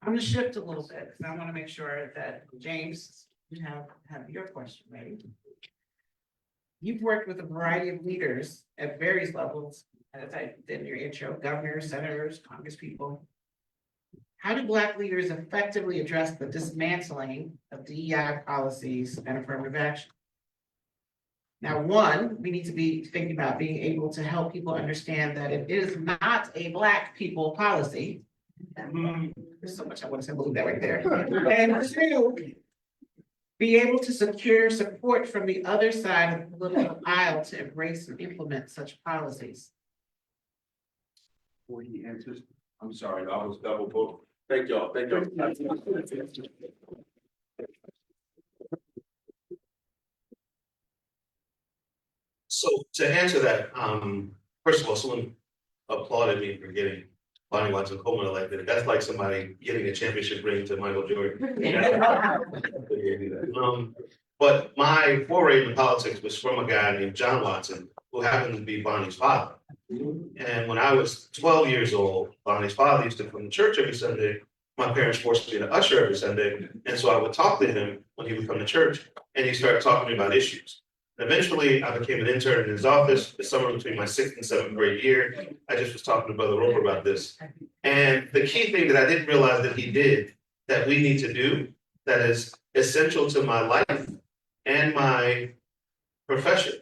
I'm gonna shift a little bit, because I want to make sure that James, you have your question ready. You've worked with a variety of leaders at various levels, as I did in your intro, governors, senators, congresspeople. How do Black leaders effectively address the dismantling of DEI policies and affirmative action? Now, one, we need to be thinking about being able to help people understand that it is not a Black people policy. There's so much I want to say, believe that right there. And two, be able to secure support from the other side of the political aisle to embrace and implement such policies. Before he answers, I'm sorry, I was double booked. Thank y'all, thank y'all. So to answer that, first of all, someone applauded me for getting Bonnie Watson Coleman elected. That's like somebody getting a championship ring to Michael Jordan. But my foray into politics was from a guy named John Watson, who happened to be Bonnie's father. And when I was 12 years old, Bonnie's father used to come to church every Sunday. My parents forced me to usher every Sunday. And so I would talk to him when he would come to church, and he started talking to me about issues. Eventually, I became an intern in his office the summer between my 6th and 7th grade year. I just was talking to Brother Roper about this. And the key thing that I didn't realize that he did, that we need to do, that is essential to my life and my profession,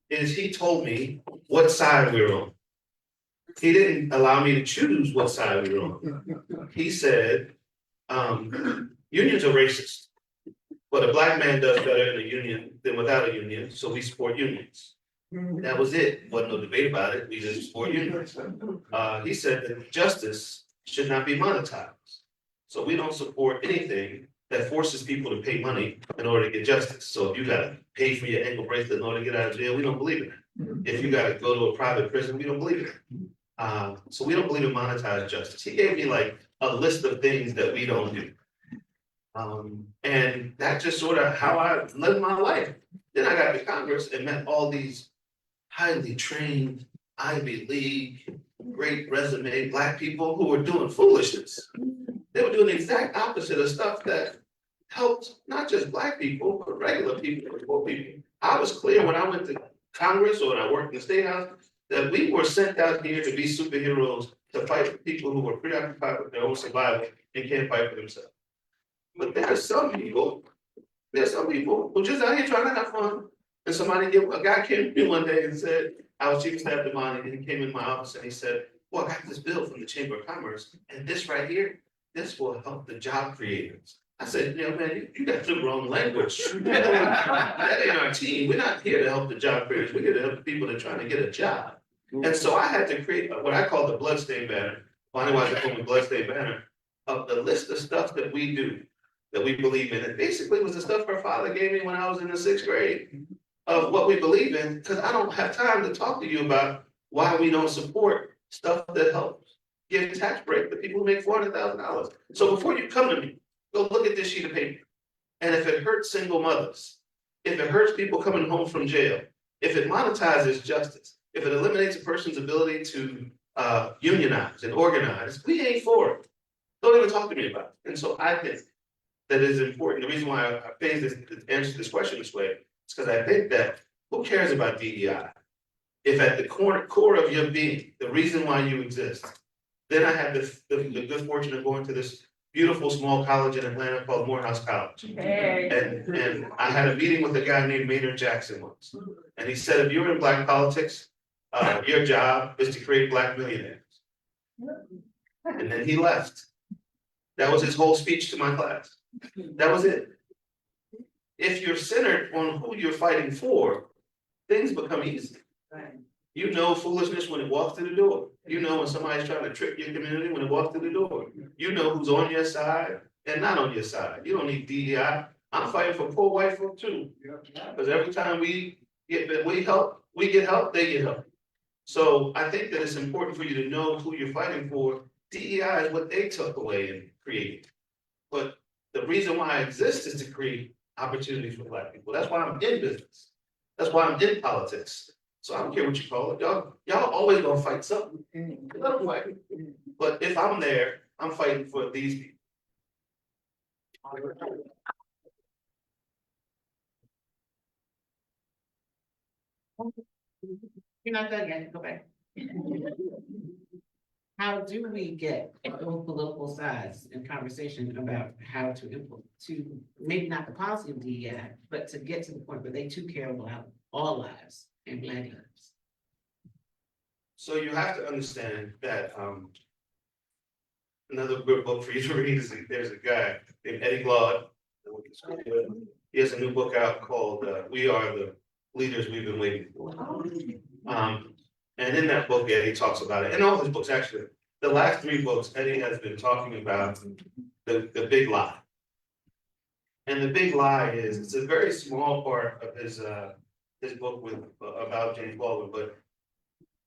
is he told me what side we were on. He didn't allow me to choose what side we were on. He said, unions are racist. But a Black man does better in a union than without a union, so we support unions. That was it. Wasn't no debate about it. We just support unions. He said that justice should not be monetized. So we don't support anything that forces people to pay money in order to get justice. So if you gotta pay for your ankle bracelet in order to get out of jail, we don't believe in it. If you gotta go to a private prison, we don't believe in it. So we don't believe in monetized justice. He gave me like a list of things that we don't do. And that's just sort of how I lived my life. Then I got to Congress and met all these highly trained Ivy League, great resume Black people who were doing foolishness. They were doing the exact opposite of stuff that helped not just Black people, but regular people, poor people. I was clear when I went to Congress or when I worked in the State House that we were sent out here to be superheroes to fight for people who were preoccupied with their own survival and can't fight for themselves. But there are some people who just out here trying to have fun. And a guy came to me one day and said, I was chief of staff to Bonnie, and he came in my office and he said, well, I got this bill from the Chamber of Commerce, and this right here, this will help the job creators. I said, man, you got the wrong language. That ain't our team. We're not here to help the job creators. We're here to help the people that are trying to get a job. And so I had to create what I call the bloodstained banner. Bonnie Watson called the bloodstained banner of the list of stuff that we do, that we believe in. It basically was the stuff her father gave me when I was in the 6th grade of what we believe in, because I don't have time to talk to you about why we don't support stuff that helps give tax break to people who make $400,000. So before you come to me, go look at this sheet of paper. And if it hurts single mothers, if it hurts people coming home from jail, if it monetizes justice, if it eliminates a person's ability to unionize and organize, we ain't for it. Don't even talk to me about it. And so I think that is important. The reason why I phase this, answer this question this way is because I think that who cares about DEI? If at the core of your being, the reason why you exist, then I had the good fortune of going to this beautiful small college in Atlanta called Morehouse College. And I had a meeting with a guy named Maynard Jackson once. And he said, if you're in Black politics, your job is to create Black millionaires. And then he left. That was his whole speech to my class. That was it. If you're centered on who you're fighting for, things become easy. You know foolishness when it walks through the door. You know when somebody's trying to trick your community when it walks through the door. You know who's on your side and not on your side. You don't need DEI I'm fighting for poor white folk too. Because every time we get help, they get help. So I think that it's important for you to know who you're fighting for. DEI is what they took away and created. But the reason why I exist is to create opportunities for Black people. That's why I'm in business. That's why I'm in politics. So I don't care what you call it. Y'all always gonna fight something. Let 'em fight. But if I'm there, I'm fighting for these people. You're not done yet, go back. How do we get both political sides in conversation about how to implement, to maybe not the policy of DEI, but to get to the point where they too care about all lives and Black lives? So you have to understand that another good book for you to read is there's a guy named Eddie Glaude. He has a new book out called We Are the Leaders We've Been Waiting For. And in that book, Eddie talks about it, and all his books actually, the last 3 books, Eddie has been talking about the big lie. And the big lie is, it's a very small part of his book about James Baldwin, but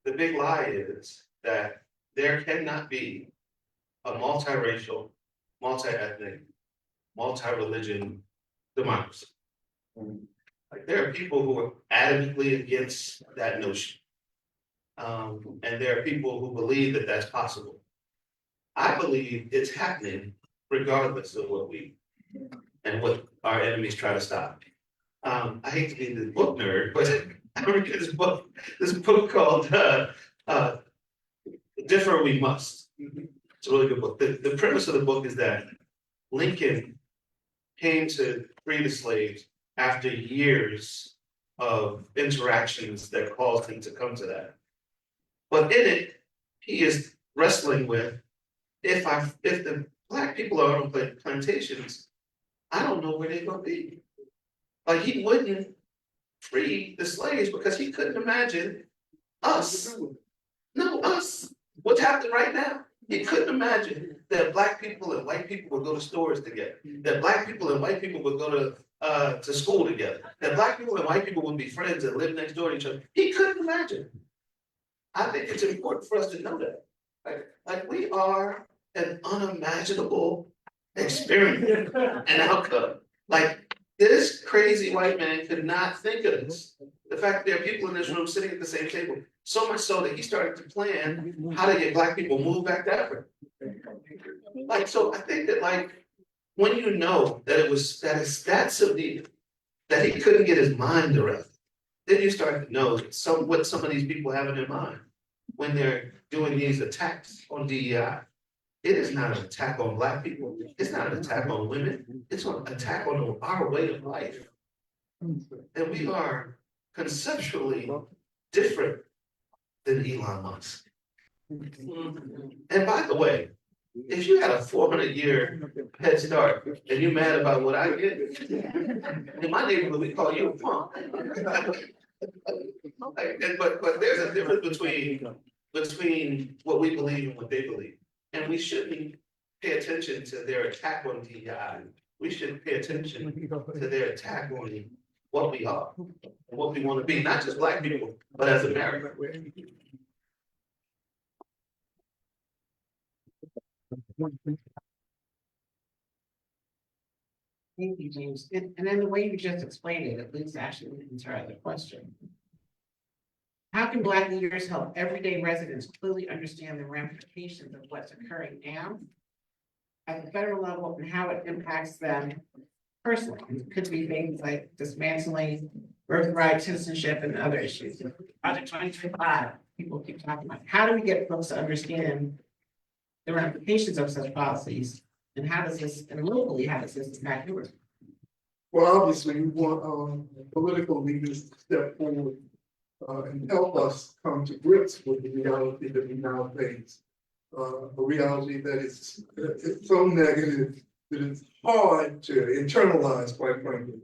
the big lie is that there cannot be a multiracial, multi-ethnic, multi-religion democracy. Like there are people who are adamantly against that notion. And there are people who believe that that's possible. I believe it's happening regardless of what what our enemies try to stop. I hate to be the book nerd, but I read this book called Differ We Must. It's a really good book. The premise of the book is that Lincoln came to free the slaves after years of interactions that caused him to come to that. But in it, he is wrestling with, if the Black people are on plantations, I don't know where they're gonna be. Like he wouldn't free the slaves because he couldn't imagine us. No, us. What's happening right now? He couldn't imagine that Black people and white people would go to stores together. That Black people and white people would go to school together. That Black people and white people would be friends and live next door to each other. He couldn't imagine. I think it's important for us to know that. Like we are an unimaginable experiment and outcome. Like this crazy white man could not think of this. The fact that there are people in this room sitting at the same table, so much so that he started to plan how to get Black people moved back to Africa. Like, so I think that like, when you know that it's that severe, that he couldn't get his mind around, then you start to know what some of these people have in their mind when they're doing these attacks on DEI. It is not an attack on Black people. It's not an attack on women. It's an attack on our way of life. And we are conceptually different than Elon Musk. And by the way, if you had a 400-year head start and you're mad about what I get, in my neighborhood, we call you a punk. But there's a difference between what we believe and what they believe. And we shouldn't pay attention to their attack on DEI. We should pay attention to their attack on what we are, and what we want to be, not just Black people, but as Americans. Thank you, James. And then the way you just explained it, it leads actually into our other question. How can Black leaders help everyday residents clearly understand the ramifications of what's occurring now at the federal level and how it impacts them personally? It could be things like dismantling birthright citizenship and other issues. Project 2025, people keep talking about. How do we get folks to understand the ramifications of such policies? And how does this, and locally, how does this impact Newark? Well, obviously, we want political leaders to step forward and help us come to grips with the reality that we now face. A reality that is it's so negative that it's hard to internalize, quite frankly.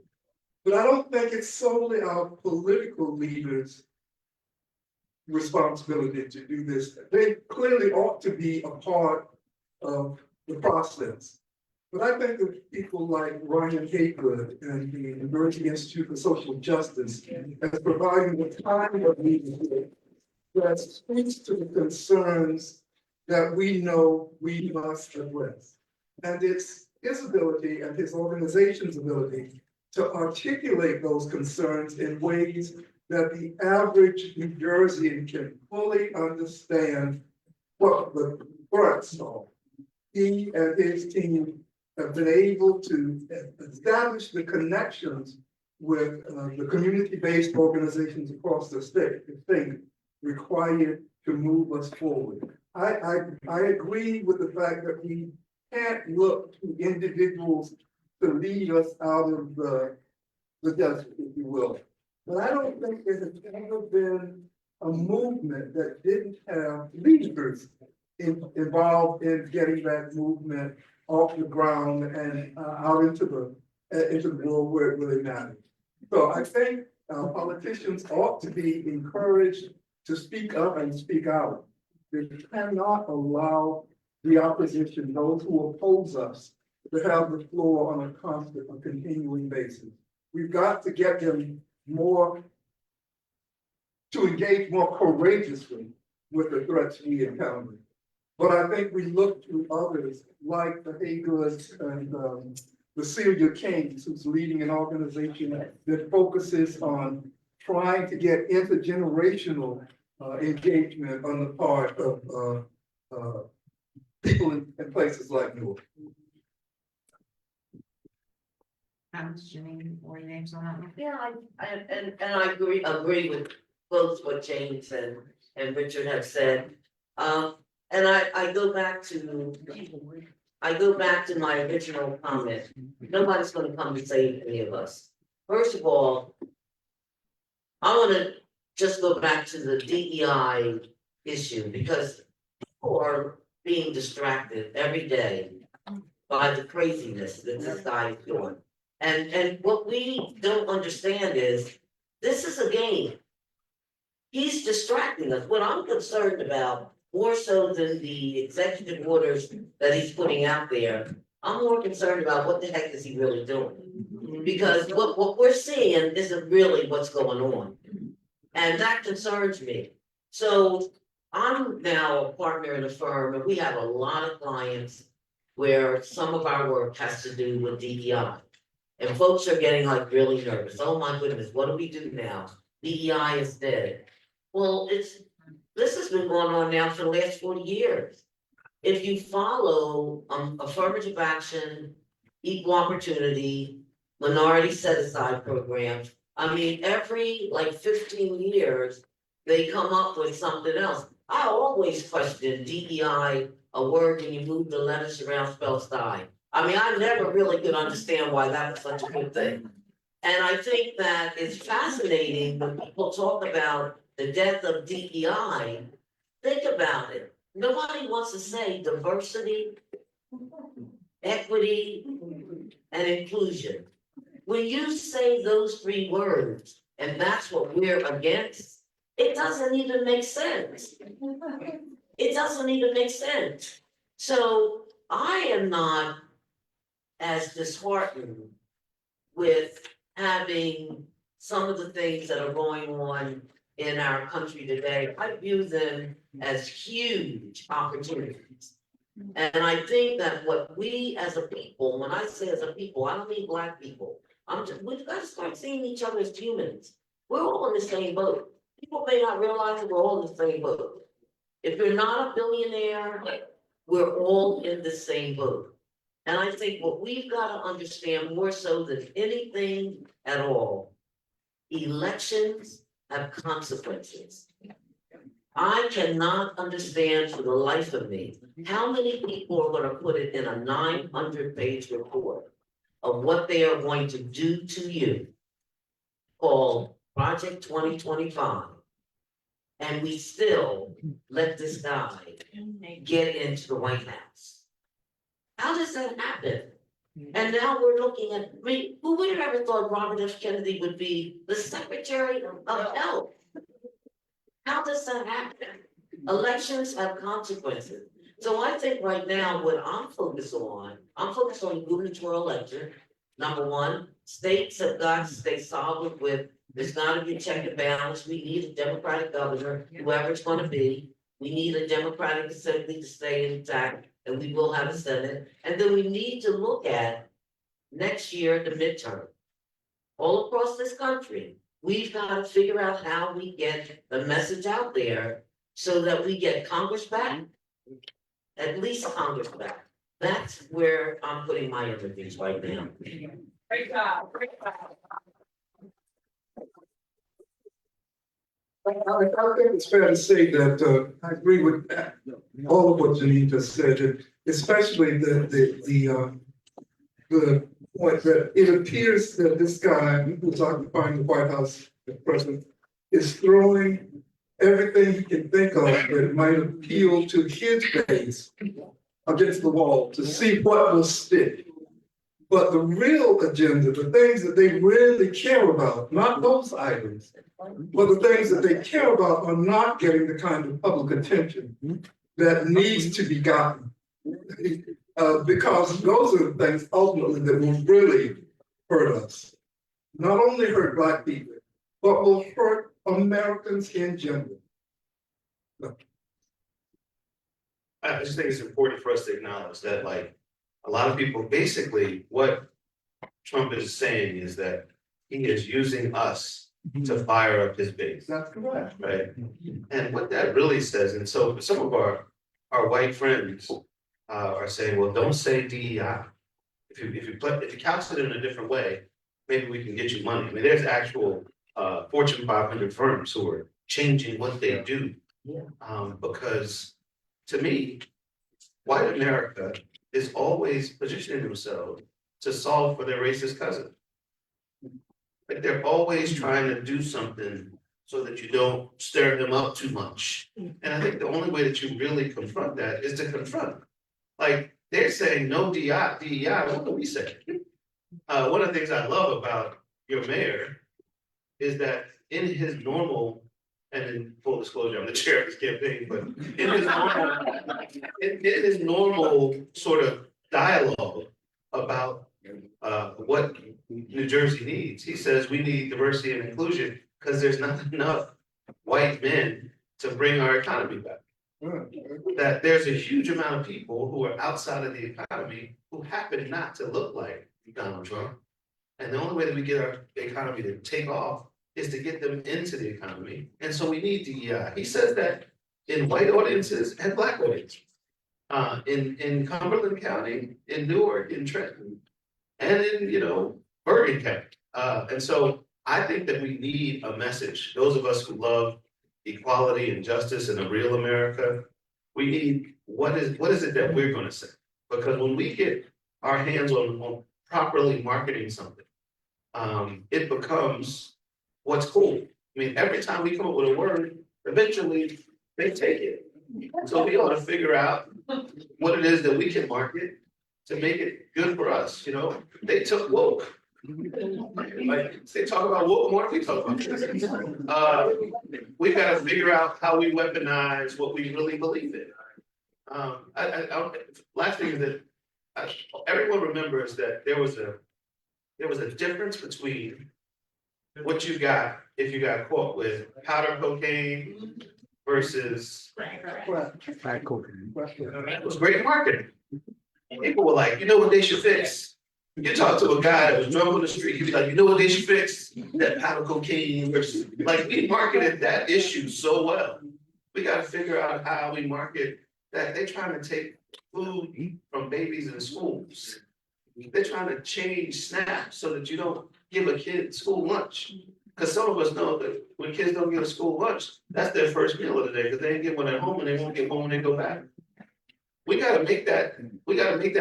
But I don't think it's solely our political leaders' responsibility to do this. They clearly ought to be a part of the process. But I think that people like Ryan Haygood and the University Institute for Social Justice as providing the kind of leadership that speaks to the concerns that we know we must address. And it's his ability and his organization's ability to articulate those concerns in ways that the average New Jerseyan can fully understand what the threats are. He and his team have been able to establish the connections with the community-based organizations across the state required to move us forward. I agree with the fact that we can't look to individuals to lead us out of the desert, if you will. But I don't think there has ever been a movement that didn't have leaders involved in getting that movement off the ground and out into the world where it really matters. So I think politicians ought to be encouraged to speak up and speak out. They cannot allow the opposition, those who oppose us, to have the floor on a constant, a continuing basis. We've got to get them more, to engage more courageously with the threats we encounter. But I think we look to others like the Haygoods and the Celia Kings, who's leading an organization that focuses on trying to get intergenerational engagement on the part of people in places like Newark. Janine, or your names on that one? Yeah, I agree with both what James and Richard have said. And I go back to my original comment. Nobody's gonna come to save any of us. First of all, I wanna just go back to the DEI issue because people are being distracted every day by the craziness that this guy is doing. And what we don't understand is, this is a game. He's distracting us. What I'm concerned about, more so than the executive orders that he's putting out there, I'm more concerned about what the heck is he really doing? Because what we're seeing isn't really what's going on. And that concerns me. So I'm now a partner in a firm and we have a lot of clients where some of our work has to do with DEI. And folks are getting like really nervous. Oh my goodness, what do we do now? DEI is dead. Well, this has been going on now for the last 40 years. If you follow affirmative action, equal opportunity, minority set aside programs, I mean, every like 15 years, they come up with something else. I always question DEI, a word when you move the letters around spells die. I mean, I never really could understand why that was such a good thing. And I think that it's fascinating when people talk about the death of DEI. Think about it. Nobody wants to say diversity, equity, and inclusion. When you say those three words, and that's what we're against, it doesn't even make sense. It doesn't even make sense. So I am not as disheartened with having some of the things that are going on in our country today. I view them as huge opportunities. And I think that what we as a people, when I say as a people, I don't mean Black people. We've got to start seeing each other as humans. We're all in the same boat. People may not realize that we're all in the same boat. If you're not a billionaire, we're all in the same boat. And I think what we've got to understand more so than anything at all, elections have consequences. I cannot understand for the life of me, how many people are going to put it in a 900-page report of what they are going to do to you, called Project 2025, and we still let this guy get into the White House. How does that happen? And now we're looking at, who would have ever thought Robert F. Kennedy would be the Secretary of Health? How does that happen? Elections have consequences. So I think right now, what I'm focused on the gubernatorial election. Number one, states have got to stay solid with, there's gotta be check and balance, we need a Democratic governor, whoever it's gonna be. We need a Democratic assembly to stay intact, and we will have a Senate, and then we need to look at next year, the midterm. All across this country, we've gotta figure out how we get the message out there so that we get Congress back. At least Congress back. That's where I'm putting my energies right now. Great job, great job. I think it's fair to say that, I agree with all of what Janine just said, and especially the point that it appears that this guy who's occupying the White House at present is throwing everything he can think of that might appeal to his base against the wall to see what will stick. But the real agenda, the things that they really care about, not those items, but the things that they care about are not getting the kind of public attention that needs to be gotten. Because those are the things ultimately that will really hurt us. Not only hurt Black people, but will hurt Americans in general. I just think it's important for us to acknowledge that, like, a lot of people, basically, what Trump is saying is that he is using us to fire up his base, That's correct. right? And what that really says, and so some of our white friends are saying, well, don't say DEI. If you couch it in a different way, maybe we can get you money. I mean, there's actual Fortune 500 firms who are changing what they do. Because to me, white America is always positioning themselves to solve for their racist cousin. Like, they're always trying to do something so that you don't stir them up too much. And I think the only way that you really confront that is to confront. Like, they're saying no DEI, what do we say? One of the things I love about your mayor is that in his normal, and in full disclosure, I'm the chair of this campaign, but in his normal sort of dialogue about what New Jersey needs, he says we need diversity and inclusion because there's not enough white men to bring our economy back. That there's a huge amount of people who are outside of the economy who happen not to look like Donald Trump. And the only way that we get our economy to take off is to get them into the economy. And so we need DEI. He says that in white audiences and Black audiences, in Cumberland County, in Newark, in Trenton, and in, Bergen County. And so I think that we need a message. Those of us who love equality and justice in a real America, we need, what is it that we're gonna say? Because when we get our hands on properly marketing something, it becomes what's cool. I mean, every time we come up with a word, eventually they take it. So we ought to figure out what it is that we can market to make it good for us, They took woke. Like, they talk about woke more than we talk about this. We've got to figure out how we weaponize what we really believe in. Last thing is that everyone remembers that there was a difference between what you got if you got caught with powder cocaine versus it was great marketing. People were like, you know what they should fix? You talk to a guy that was drunk on the street, he'd be like, you know what they should fix? That powder cocaine versus, like, we marketed that issue so well. We gotta figure out how we market that. They're trying to take food from babies in schools. They're trying to change SNAP so that you don't give a kid school lunch. Because some of us know that when kids don't get a school lunch, that's their first meal of the day, because they didn't get one at home and they won't get home when they go back. We gotta make that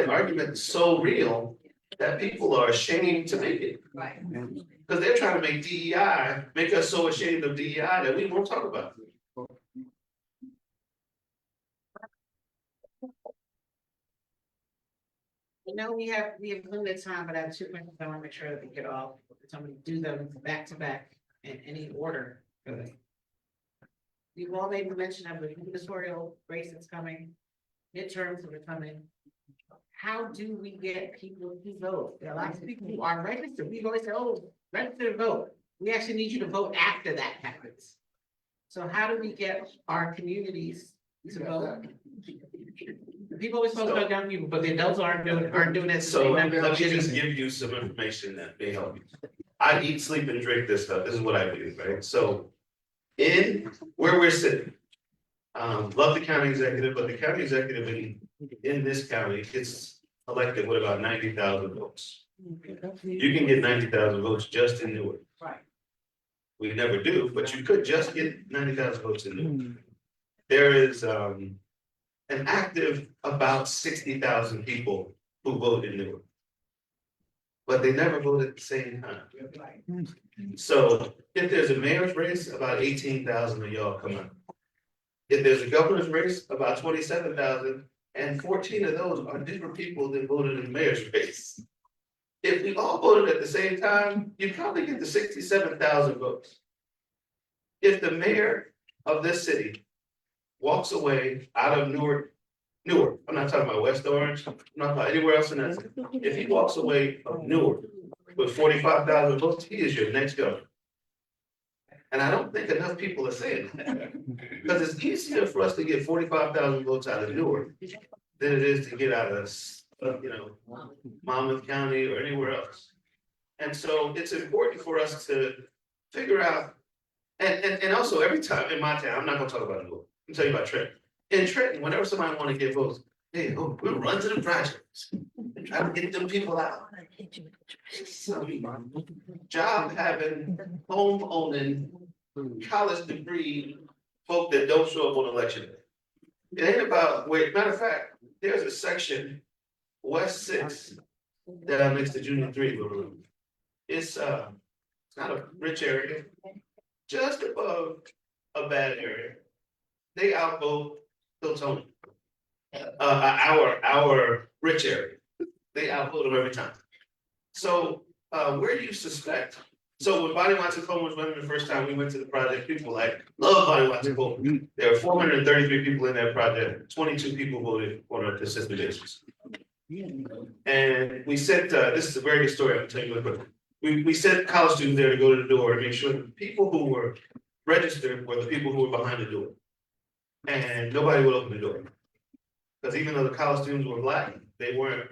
argument so real that people are ashamed to make it. Right. Because they're trying to make DEI, make us so ashamed of DEI that we won't talk about it. We have limited time, but I have 2 questions. I want to make sure that we get all, somebody do them back to back in any order. Really. You've all made mention of the gubernatorial race that's coming. midterms are coming. How do we get people to vote? There are lots of people who are registered. We always say, oh, register to vote. We actually need you to vote after that happens. So how do we get our communities to vote? People always talk about young people, but the adults aren't doing it. So let me just give you some information that may help you. I eat, sleep, and drink this stuff. This is what I do, right? So in where we're sitting, love the county executive, but the county executive in this county gets elected with about 90,000 votes. You can get 90,000 votes just in Newark. Right. We never do, but you could just get 90,000 votes in Newark. There is an active about 60,000 people who vote in Newark. But they never vote at the same time. So if there's a mayor's race, about 18,000 of y'all come out. If there's a governor's race, about 27,000, and 14 of those are different people that voted in the mayor's race. If we all voted at the same time, you'd probably get the 67,000 votes. If the mayor of this city walks away out of Newark, I'm not talking about West Orange, I'm not talking about anywhere else in that city. If he walks away from Newark with 45,000 votes, he is your next governor. And I don't think enough people are saying that. Because it's easier for us to get 45,000 votes out of Newark than it is to get out of, Monmouth County or anywhere else. And so it's important for us to figure out, and also every time in my town, I'm not gonna talk about Newark, I'm tell you about Trenton. In Trenton, whenever somebody wanna get votes, hey, we'll run to the projects and try to get them people out. Job having, home owning, college degree folk that don't show up on election day. It ain't about, matter of fact, there's a section, West 6, down next to Junior 3. It's not a rich area, just above a bad area. They outvote Hilltonian. Our rich area. They outvote them every time. So where do you suspect? So when Bonnie Watson-Coleman was running the first time we went to the project, people were like, love Bonnie Watson-Coleman. There were 433 people in that project, 22 people voted on a consistent basis. And we sent, this is a very good story, I'm gonna tell you real quick. We sent college students there to go to the door to make sure the people who were registered were the people who were behind the door. And nobody would open the door. Because even though the college students were black, they weren't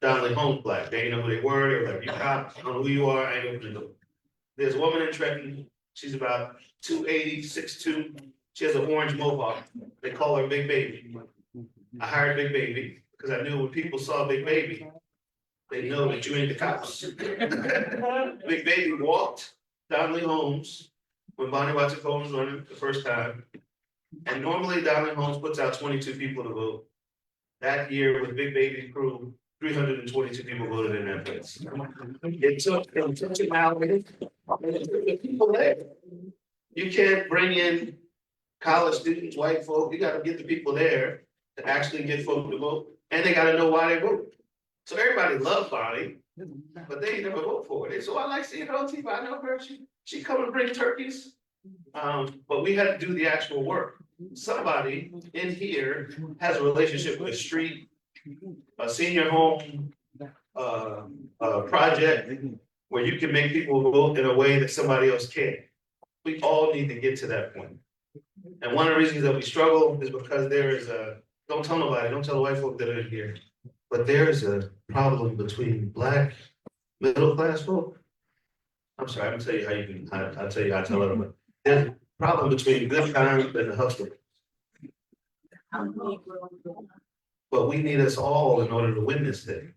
Donnelly Holmes black. They didn't know who they were. They were like, you cop, I don't know who you are, I ain't opening the door. There's a woman in Trenton, she's about 280, 6'2". She has an orange mohawk. They call her Big Baby. I hired Big Baby because I knew when people saw Big Baby, they know that you ain't the cops. Big Baby walked Donnelly Holmes when Bonnie Watson-Coleman was running the first time. And normally Donnelly Holmes puts out 22 people to vote. That year with Big Baby's crew, 322 people voted in that place. It took an hour. The people there. You can't bring in college students, white folk. You got to get the people there to actually get folk to vote, and they got to know why they vote. So everybody loves Bonnie, but they ain't never vote for it. So I like seeing her on TV. I know her. She come and bring turkeys, but we had to do the actual work. Somebody in here has a relationship with a street, a senior home, project where you can make people vote in a way that somebody else can't. We all need to get to that point. And one of the reasons that we struggle is because there is don't tell nobody, don't tell the white folk that are in here, but there is a problem between black middle class folk. I'm sorry, I'm gonna tell you how you can, I'll tell you how I tell everybody. There's a problem between good times and the hustle. But we need us all in order to win this thing.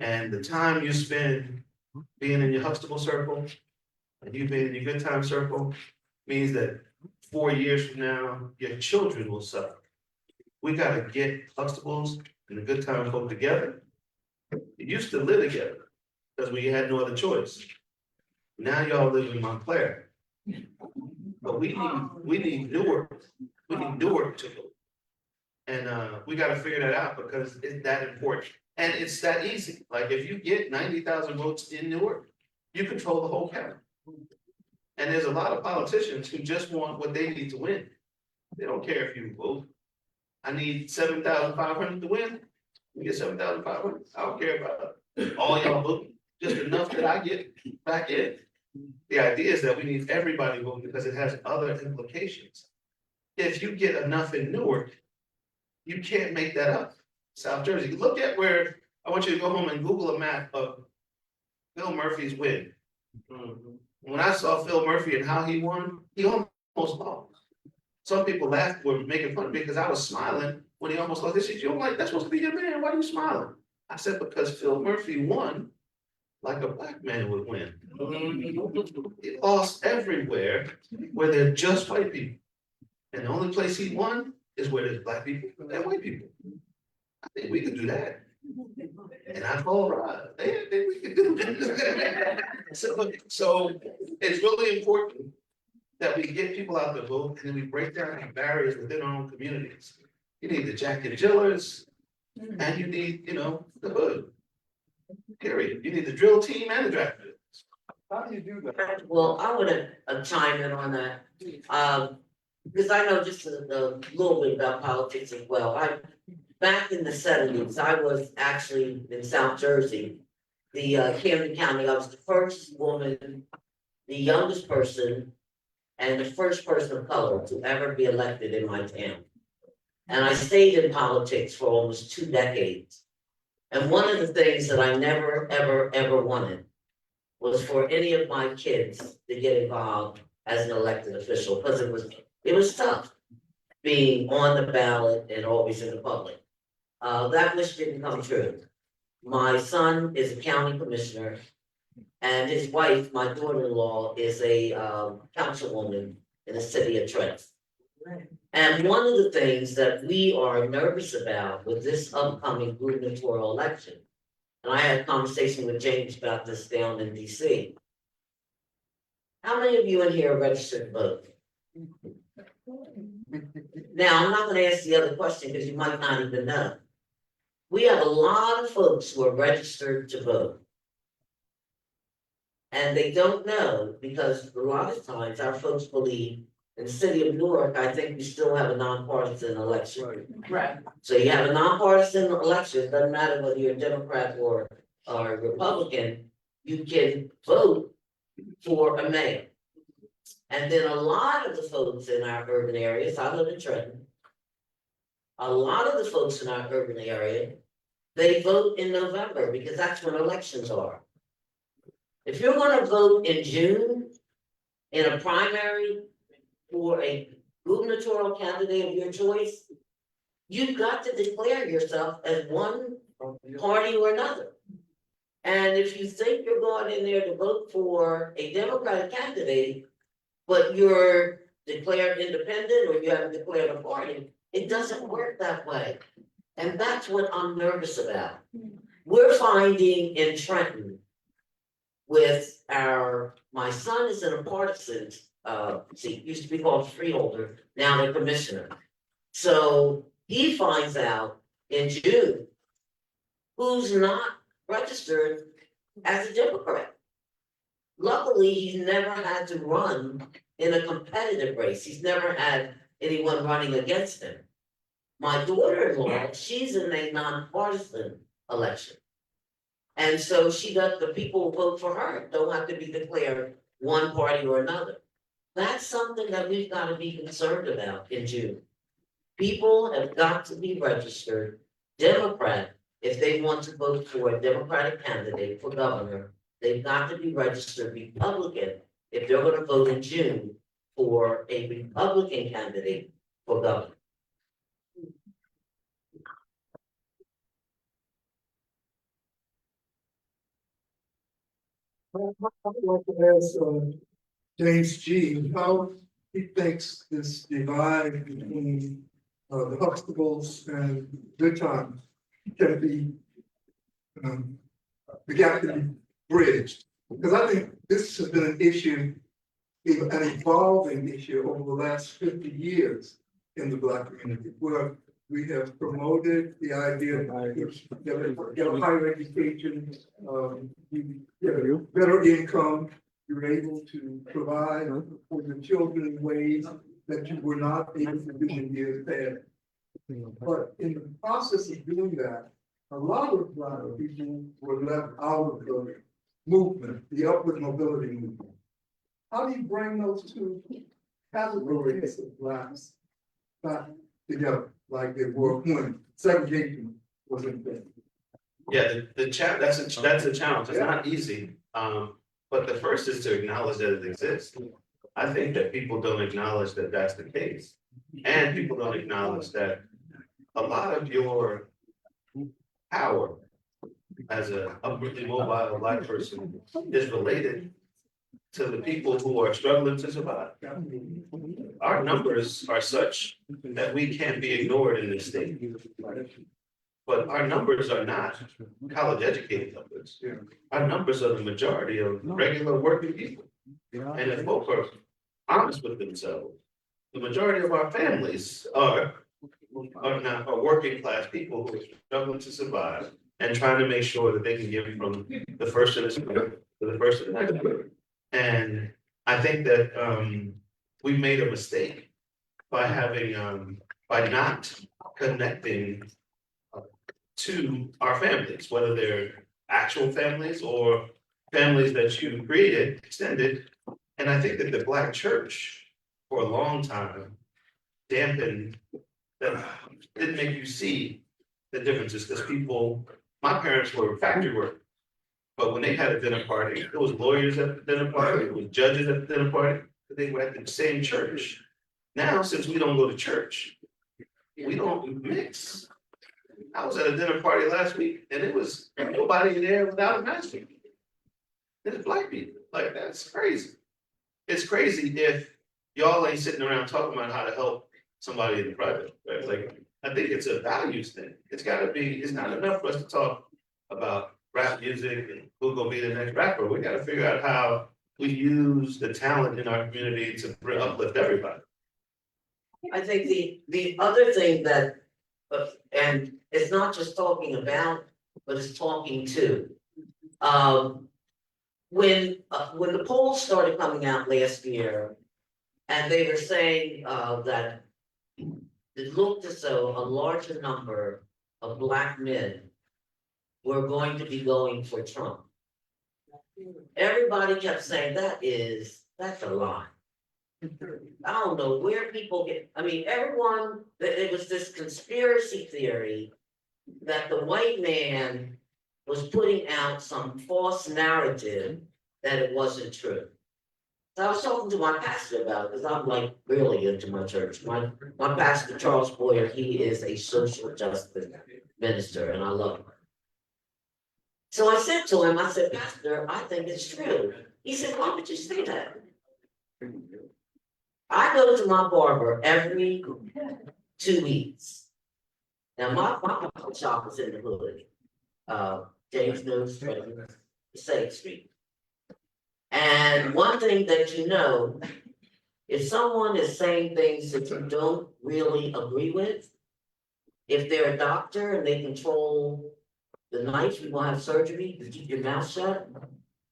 And the time you spend being in your Huxtable circle, and you being in your good time circle, means that 4 years from now, your children will suffer. We gotta get Huxtables and the good time folk together. We used to live together because we had no other choice. Now y'all live in Montclair. But we need Newark. We need Newark to vote. And we gotta figure that out because it's that important. And it's that easy. Like if you get 90,000 votes in Newark, you control the whole county. And there's a lot of politicians who just want what they need to win. They don't care if you vote. I need 7,500 to win. We get 7,500, I don't care about all y'all voting, just enough that I get back in. The idea is that we need everybody voting because it has other implications. If you get enough in Newark, you can't make that up. South Jersey, look at where, I want you to go home and Google a map of Phil Murphy's win. When I saw Phil Murphy and how he won, he almost lost. Some people laughed, were making fun of me because I was smiling when he almost lost. They said, "You don't like, that's supposed to be your man, why are you smiling?" I said, because Phil Murphy won like a black man would win. He lost everywhere where there are just white people. And the only place he won is where there's black people and white people. I think we could do that. And I told Rod, hey, I think we could do that. So it's really important that we get people out to vote and then we break down the barriers within our own communities. You need the Jack and Jillers, and you need, the hood. Period. You need the drill team and the draft. How do you do that? Well, I wanna chime in on that, because I know just a little bit about politics as well. Back in the 70s, I was actually in South Jersey, the Camden County, I was the first woman, the youngest person, and the first person of color to ever be elected in my town. And I stayed in politics for almost 2 decades. And one of the things that I never, ever wanted was for any of my kids to get involved as an elected official, because it was tough being on the ballot and always in the public. That wish didn't come true. My son is a county commissioner, and his wife, my daughter-in-law, is a councilwoman in the city of Trenton. And one of the things that we are nervous about with this upcoming gubernatorial election, and I had a conversation with James about this down in DC. How many of you in here are registered to vote? Now, I'm not gonna ask the other question because you might not even know. We have a lot of folks who are registered to vote. And they don't know because a lot of times our folks believe in the city of Newark, I think we still have a nonpartisan election. Right. So you have a nonpartisan election, it doesn't matter whether you're a Democrat or Republican, you can vote for a mayor. And then a lot of the folks in our urban areas, I live in Trenton. A lot of the folks in our urban area, they vote in November because that's when elections are. If you're gonna vote in June in a primary for a gubernatorial candidate of your choice, you've got to declare yourself as one party or another. And if you think you're going in there to vote for a Democratic candidate, but you're declared independent or you haven't declared a party, it doesn't work that way. And that's what I'm nervous about. We're finding in Trenton with my son is in a partisan seat, used to be called freeholder, now they're commissioner. So he finds out in June who's not registered as a Democrat. Luckily, he's never had to run in a competitive race. He's never had anyone running against him. My daughter-in-law, she's in a nonpartisan election. And so the people who vote for her don't have to be declared one party or another. That's something that we've got to be concerned about in June. People have got to be registered Democrat if they want to vote for a Democratic candidate for governor. They've got to be registered Republican if they're going to vote in June for a Republican candidate for governor. I'd like to ask James G. how he thinks this divide between the Huxtables and good times can be the gap can be bridged. Because I think this has been an issue, an evolving issue over the last 50 years in the Black community, where we have promoted the idea of get a higher education, you get a better income, you're able to provide for your children in ways that you were not able to do in years past. But in the process of doing that, a lot of people were left out of the movement, the upward mobility movement. How do you bring those two categories of blacks back together like they were when segregation was in place? Yeah, that's a challenge, it's not easy, but the first is to acknowledge that it exists. I think that people don't acknowledge that that's the case, and people don't acknowledge that a lot of your power as a upwardly mobile black person is related to the people who are struggling to survive. Our numbers are such that we can't be ignored in this state. But our numbers are not college educated numbers. Our numbers are the majority of regular working people. And if folks are honest with themselves, the majority of our families are working class people who are struggling to survive and trying to make sure that they can give from the first of this to the first of the next year. And I think that we made a mistake by having by not connecting to our families, whether they're actual families or families that you created, extended. And I think that the Black church for a long time dampened that, didn't make you see the differences, because my parents were factory workers. But when they had a dinner party, it was lawyers at the dinner party, it was judges at the dinner party, they were at the same church. Now, since we don't go to church, we don't mix. I was at a dinner party last week and it was nobody there without a mask. There's Black people, like that's crazy. It's crazy if y'all ain't sitting around talking about how to help somebody in the private, right? Like, I think it's a values thing. It's not enough for us to talk about rap music and who's gonna be the next rapper. We gotta figure out how we use the talent in our community to uplift everybody. I think the other thing that, and it's not just talking about, but it's talking to. When the polls started coming out last year, and they were saying that it looked as though a larger number of Black men were going to be going for Trump. Everybody kept saying that's a lie. I don't know where people everyone, it was this conspiracy theory that the white man was putting out some false narrative that it wasn't true. So I was talking to my pastor about it, because I'm like really into my church. My pastor, Charles Boyer, he is a social justice minister, and I love him. So I said to him, Pastor, I think it's true. He said, why would you say that? I go to my barber every 2 weeks. Now my barber shop is in the hood. James knows, 2nd Street. And one thing that you know, if someone is saying things that you don't really agree with, if they're a doctor and they control the nights we will have surgery to keep your mouth shut,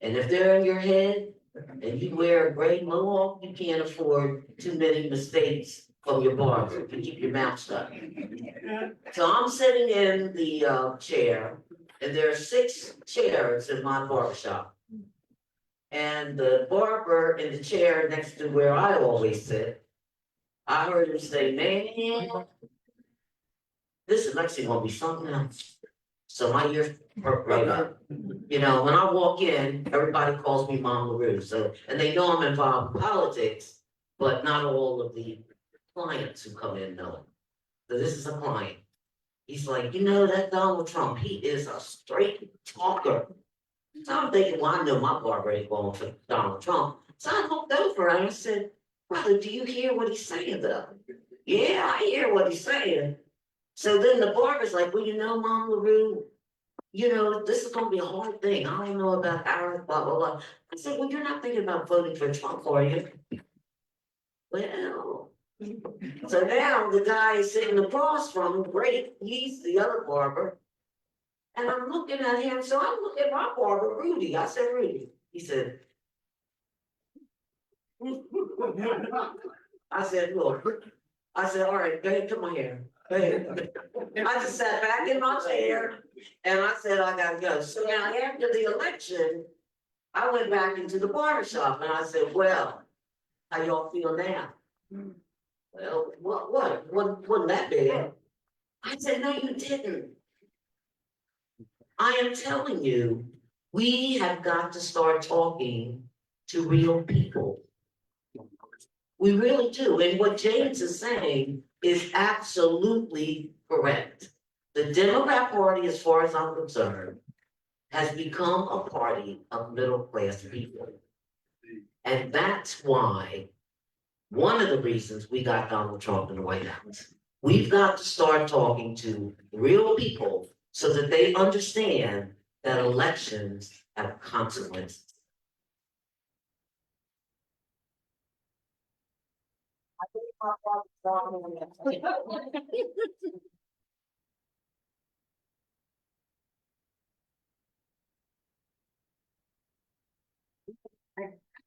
and if they're in your head and you wear a gray mohawk, you can't afford too many mistakes from your barber to keep your mouth shut. So I'm sitting in the chair, and there are 6 chairs in my barbershop. And the barber in the chair next to where I always sit, I heard him say, man, this is actually gonna be something else. So my ears perk right up. You know, when I walk in, everybody calls me Mom LaRue. So, and they know I'm involved in politics, but not all of the clients who come in know. So this is a client. He's like, you know, that Donald Trump, he is a straight talker. So I'm thinking, well, I know my barber ain't going for Donald Trump. So I looked over and I said, brother, do you hear what he's saying though? Yeah, I hear what he's saying. So then the barber's like, well, you know, Mom LaRue, you know, this is gonna be a hard thing. I don't know about Aaron, blah, blah, blah. I said, well, you're not thinking about voting for Trump, are you? Well, so now the guy is sitting across from him, great, he's the other barber. And I'm looking at him, so I look at my barber, Rudy. I said, Rudy. He said, I said, look. I said, all right, go ahead, cut my hair. I just sat back in my chair and I said, I gotta go. So now after the election, I went back into the barber shop and I said, well, how y'all feel now? Well, wasn't that bad? I said, no, you didn't. I am telling you, we have got to start talking to real people. We really do, and what James is saying is absolutely correct. The Democrat Party, as far as I'm concerned, has become a party of middle-class people. And that's why, one of the reasons we got Donald Trump in the White House. We've got to start talking to real people so that they understand that elections have consequences.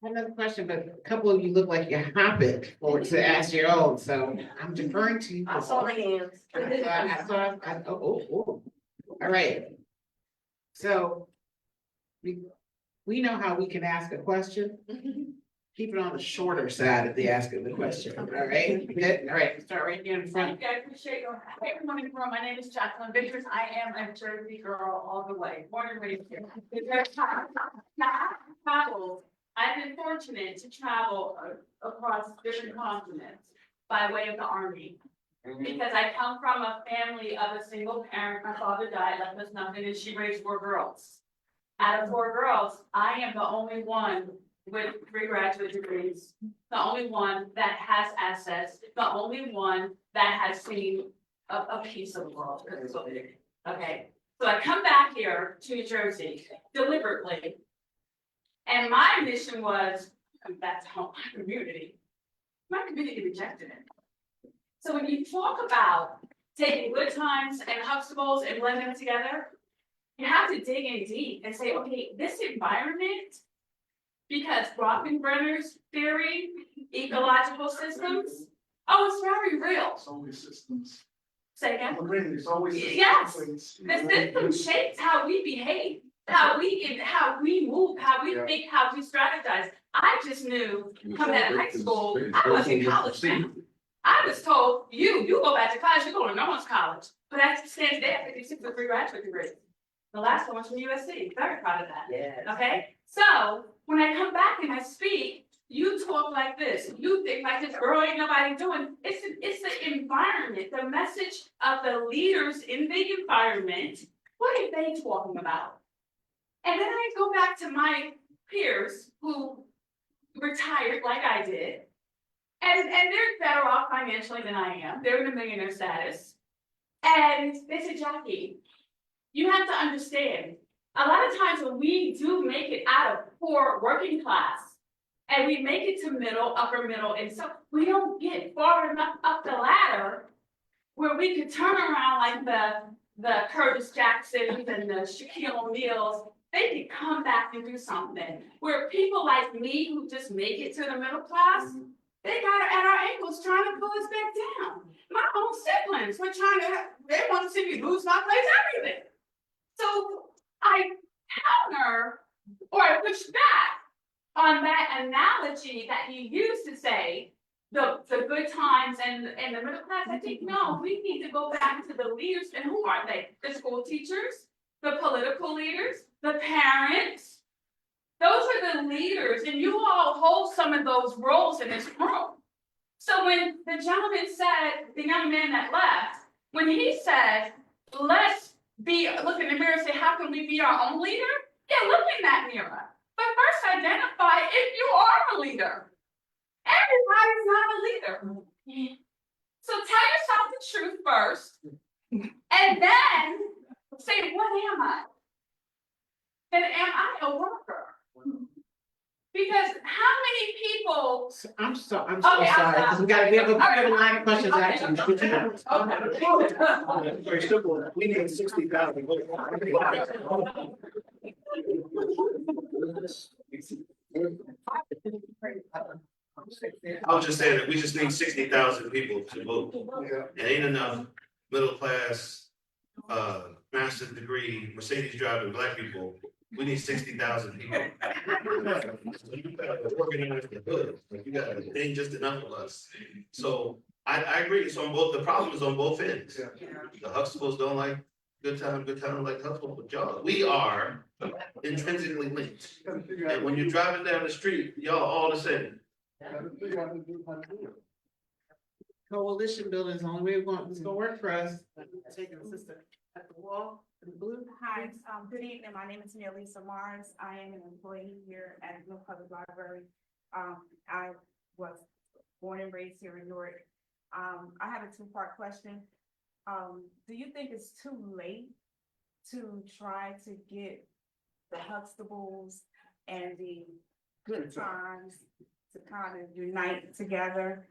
Another question, but a couple of you look like you're hopping for to ask your own, so I'm deferring to you. I saw the hands. Oh. All right. So we know how we can ask a question. Keep it on the shorter side of the asking the question, all right? Good, all right, start right here in front. I appreciate your, hey, good morning, everyone. My name is Jacqueline Vickers. I am a Jersey girl all the way, born and raised here. I've been fortunate to travel across different continents by way of the Army. Because I come from a family of a single parent. My father died, left us nothing, and she raised 4 girls. Out of 4 girls, I am the only one with 3 graduate degrees, the only one that has assets, the only one that has seen a piece of the world. Okay, so I come back here to New Jersey deliberately. And my mission was, that's home, my community. My community rejected it. So when you talk about taking good times and Huxtables and blending them together, you have to dig in deep and say, okay, this environment, because Bronfenbrenner's theory, ecological systems, oh, it's very real. It's always systems. Say again? It's always systems. Yes, the system shapes how we behave, how we move, how we think, how we strategize. I just knew coming out of high school, I was in college now. I was told, you go back to college, you're going to no one's college. But I stand there, 56 with 3 graduate degrees. The last one was from USC, very proud of that. Yes. Okay, so when I come back and I speak, you talk like this, you think like this, girl, ain't nobody doing. It's the environment, the message of the leaders in the environment. What are they talking about? And then I go back to my peers who retired like I did. And they're better off financially than I am. They're in a millionaire status. And they said, Jackie, you have to understand, a lot of times when we do make it out of poor working class, and we make it to middle, upper middle, and so we don't get far enough up the ladder where we could turn around like the Curtis Jacksons and the Shaquille O'Neals. They could come back and do something. Where people like me who just make it to the middle class, they got at our ankles trying to pull us back down. My own siblings were they want to see me lose my place, everything. So I counter or I push back on that analogy that you used to say the good times and the middle class. I think, no, we need to go back to the leaders. And who are they? The school teachers, the political leaders, the parents. Those are the leaders, and you all hold some of those roles in this room. So when the gentleman said, the young man that left, when he said, let's look in the mirror and say, how can we be our own leader? Yeah, look in that mirror. But first identify if you are a leader. Everybody's not a leader. So tell yourself the truth first, and then say, what am I? Then am I a worker? Because how many people? I'm so Okay, sorry, I'm because we have a line of questions Okay. actually. Very simple, we need 60,000. I was just saying that we just need 60,000 people to vote. Yeah. It ain't enough middle class, master's degree, Mercedes driving black people, we need 60,000 people. So you gotta organize the hood, like you gotta, it ain't just enough of us. So I agree, it's on both, the problem is on both ends. The Huxtables don't like good time don't like Huxtable, but y'all, we are intrinsically linked. And when you're driving down the street, y'all all the same. Coalition building is the only way it's gonna work for us. Taking the sister at the wall, in the blue. Hi, good evening. My name is Lisa Mars. I am an employee here at Newark Public Library. I was born and raised here in Newark. I have a two-part question. Do you think it's too late to try to get the Huxtables and the Good Times to kind of unite together?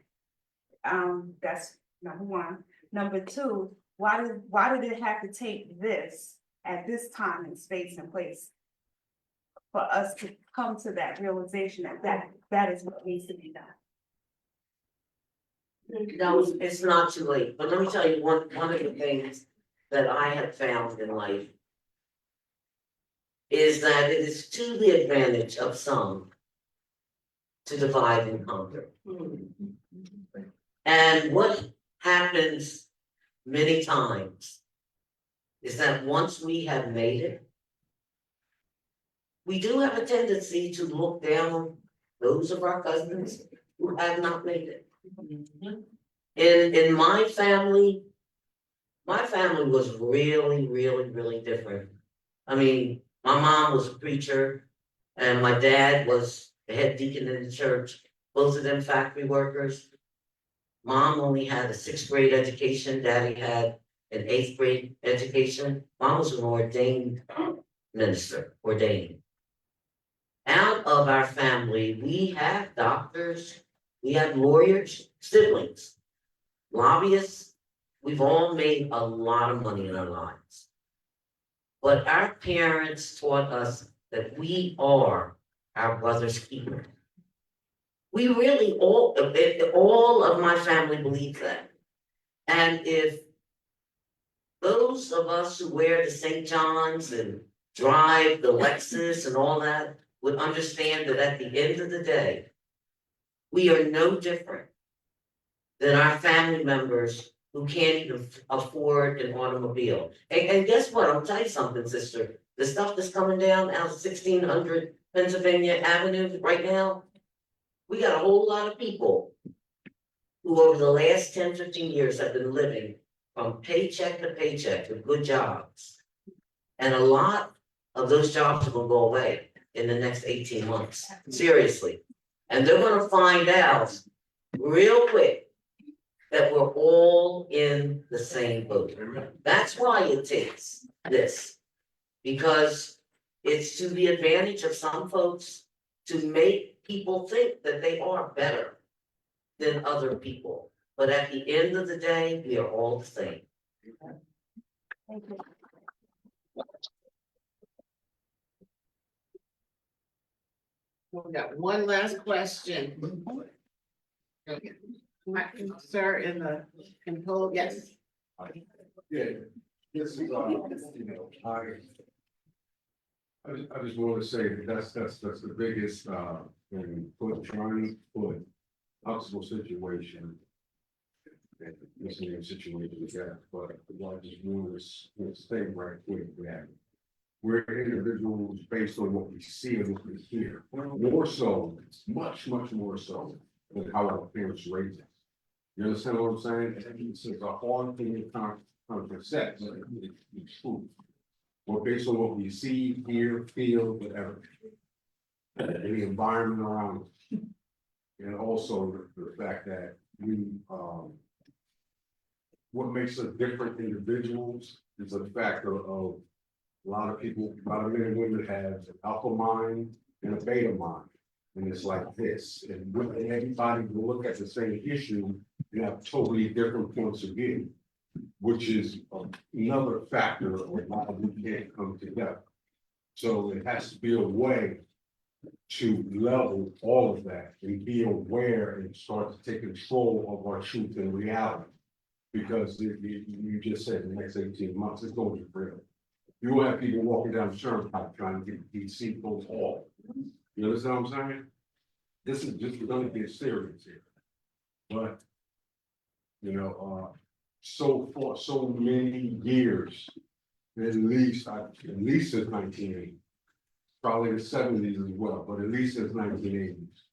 That's number one. Number two, why did it have to take this at this time and space and place for us to come to that realization that is what needs to be done? No, it's not too late, but let me tell you one of the things that I have found in life is that it is to the advantage of some to divide and conquer. And what happens many times is that once we have made it, we do have a tendency to look down on those of our cousins who have not made it. In my family was really, really, really different. I mean, my mom was a preacher and my dad was the head deacon in the church, both of them factory workers. Mom only had a 6th grade education, daddy had an 8th grade education. Mom was an ordained minister, ordained. Out of our family, we have doctors, we have lawyers, siblings, lobbyists. We've all made a lot of money in our lives. But our parents taught us that we are our brother's keeper. We really all of my family believes that. And if those of us who wear the St. John's and drive the Lexus and all that would understand that at the end of the day, we are no different than our family members who can't even afford an automobile. And guess what? I'll tell you something, sister. The stuff that's coming down out of 1600 Pennsylvania Avenue right now, we got a whole lot of people who over the last 10, 15 years have been living from paycheck to paycheck with good jobs. And a lot of those jobs are gonna go away in the next 18 months, seriously. And they're gonna find out real quick that we're all in the same boat. That's why it takes this, because it's to the advantage of some folks to make people think that they are better than other people. But at the end of the day, we are all the same. Thank you. We got one last question. Sir, in the, yes. Yeah, this is, I just want to say that that's the biggest, trying to put possible situation. And this is a situation we got, but I just want to stay right quick that we're individuals based on what we see and what we hear. More so, much more so than how our parents raised us. You understand what I'm saying? It's a hard thing to concept, but it's true. We're based on what we see, hear, feel, whatever. And the environment around us. And also the fact that we, what makes us different individuals is the fact of a lot of people, a lot of men and women have an alpha mind and a beta mind. And it's like this, and when everybody will look at the same issue and have totally different points of view, which is another factor of why we can't come together. So it has to be a way to level all of that and be aware and start to take control of our truth and reality. Because you just said the next 18 months, it's going to be real. You will have people walking down the turnpike trying to get these seatbelts off. You understand what I'm saying? This is just gonna get serious here. But, you know, so for so many years, at least since 1980, probably the 70s as well, but at least since 1980s.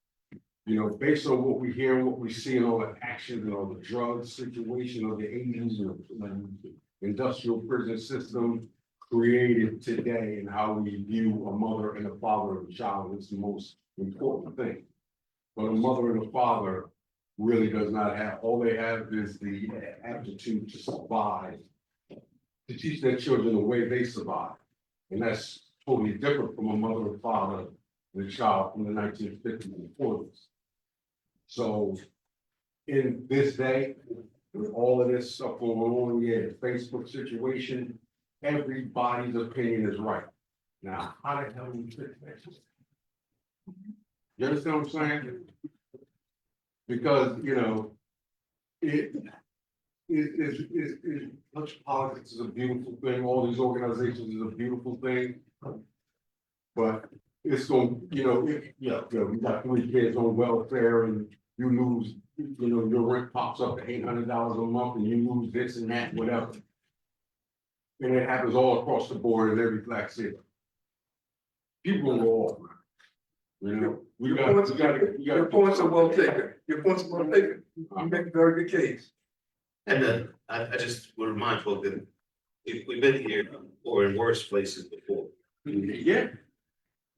You know, based on what we hear, what we see, and all the action and all the drug situation of the 80s and industrial prison system created today, and how we view a mother and a father of a child is the most important thing. But a mother and a father really does not have, all they have is the aptitude to survive, to teach their children the way they survive. And that's totally different from a mother and father and a child from the 1950s and 40s. So in this day, with all of this stuff going on, we had a Facebook situation, everybody's opinion is right. Now, how the hell do we fix that? You understand what I'm saying? Because, you know, much politics is a beautiful thing, all these organizations is a beautiful thing. But it's going, you know, you got 3 kids on welfare and you lose, you know, your rent pops up to $800 a month and you lose this and that, whatever. And it happens all across the board in every black city. People go off, man. You know, your points are well taken. Your points are well taken. You make a very good case. And then I just would remind folks that we've been here or in worse places before. Yeah,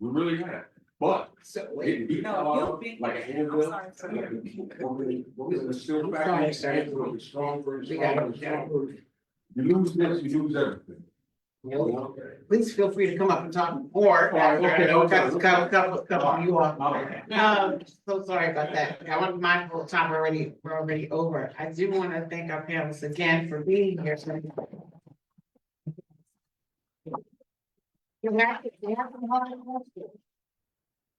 we really have. But So it beat like a handbill. Still back, stronger. You lose this, you lose everything. Please feel free to come up and talk more. Couple you off. So sorry about that. I want to be mindful of time, we're already over. I do want to thank our panelists again for being here.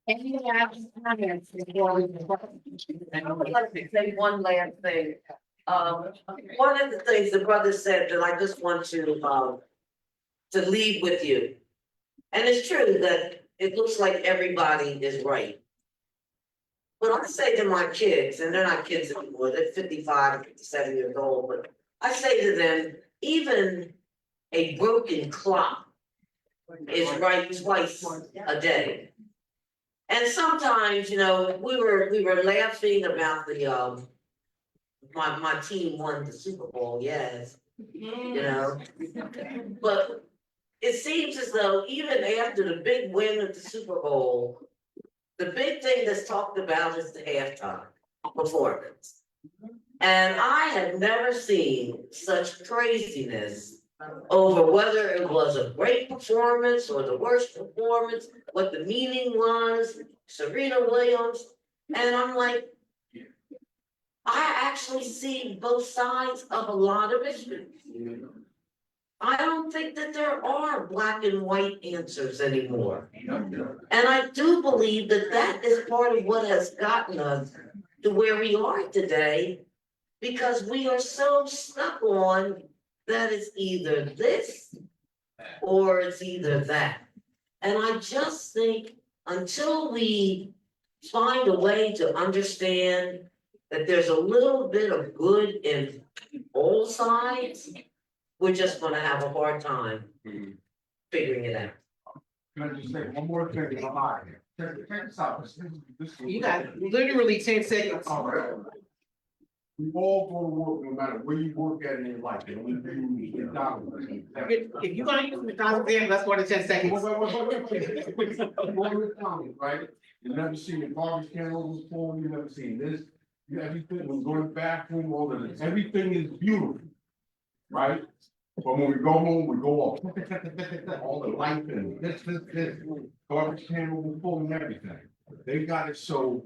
Any last comments before we? I would like to say one last thing. One of the things the brother said that I just want to leave with you. And it's true that it looks like everybody is right. But I say to my kids, and they're not kids anymore, they're 55, 57 years old, but I say to them, even a broken clock is right twice a day. And sometimes, you know, we were laughing about the my team won the Super Bowl, yes. You know. But it seems as though even after the big win of the Super Bowl, the big thing that's talked about is the halftime performance. And I have never seen such craziness over whether it was a great performance or the worst performance, what the meaning was, Serena Williams. And I'm like, I actually see both sides of a lot of issues. I don't think that there are black and white answers anymore. And I do believe that that is part of what has gotten us to where we are today, because we are so stuck on that it's either this or it's either that. And I just think until we find a way to understand that there's a little bit of good in all sides, we're just gonna have a hard time figuring it out. Can I just say one more thing about here? Check this out. You got literally 10 seconds. All right. We all go to work, no matter where you work at in your life. And we do If you're gonna use McDonald's, then let's go to 10 seconds. Right? You never seen a garbage can overflow, you never seen this. You everything was going to the bathroom, all of this. Everything is beautiful. Right? But when we go home, we go off. All the light and this, garbage can overflow and everything. They got it so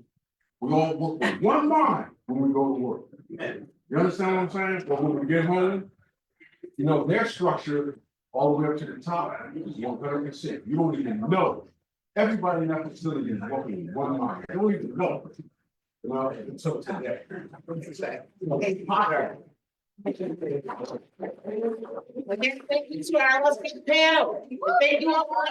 we all work with one mind when we go to work. You understand what I'm saying? But when we get home, you know, their structure all the way up to the top is 100%. You don't even know. Everybody in that facility is working with one mind. They don't even know. You know, until today. Again, thank you to our illustrious panel. Thank you all for.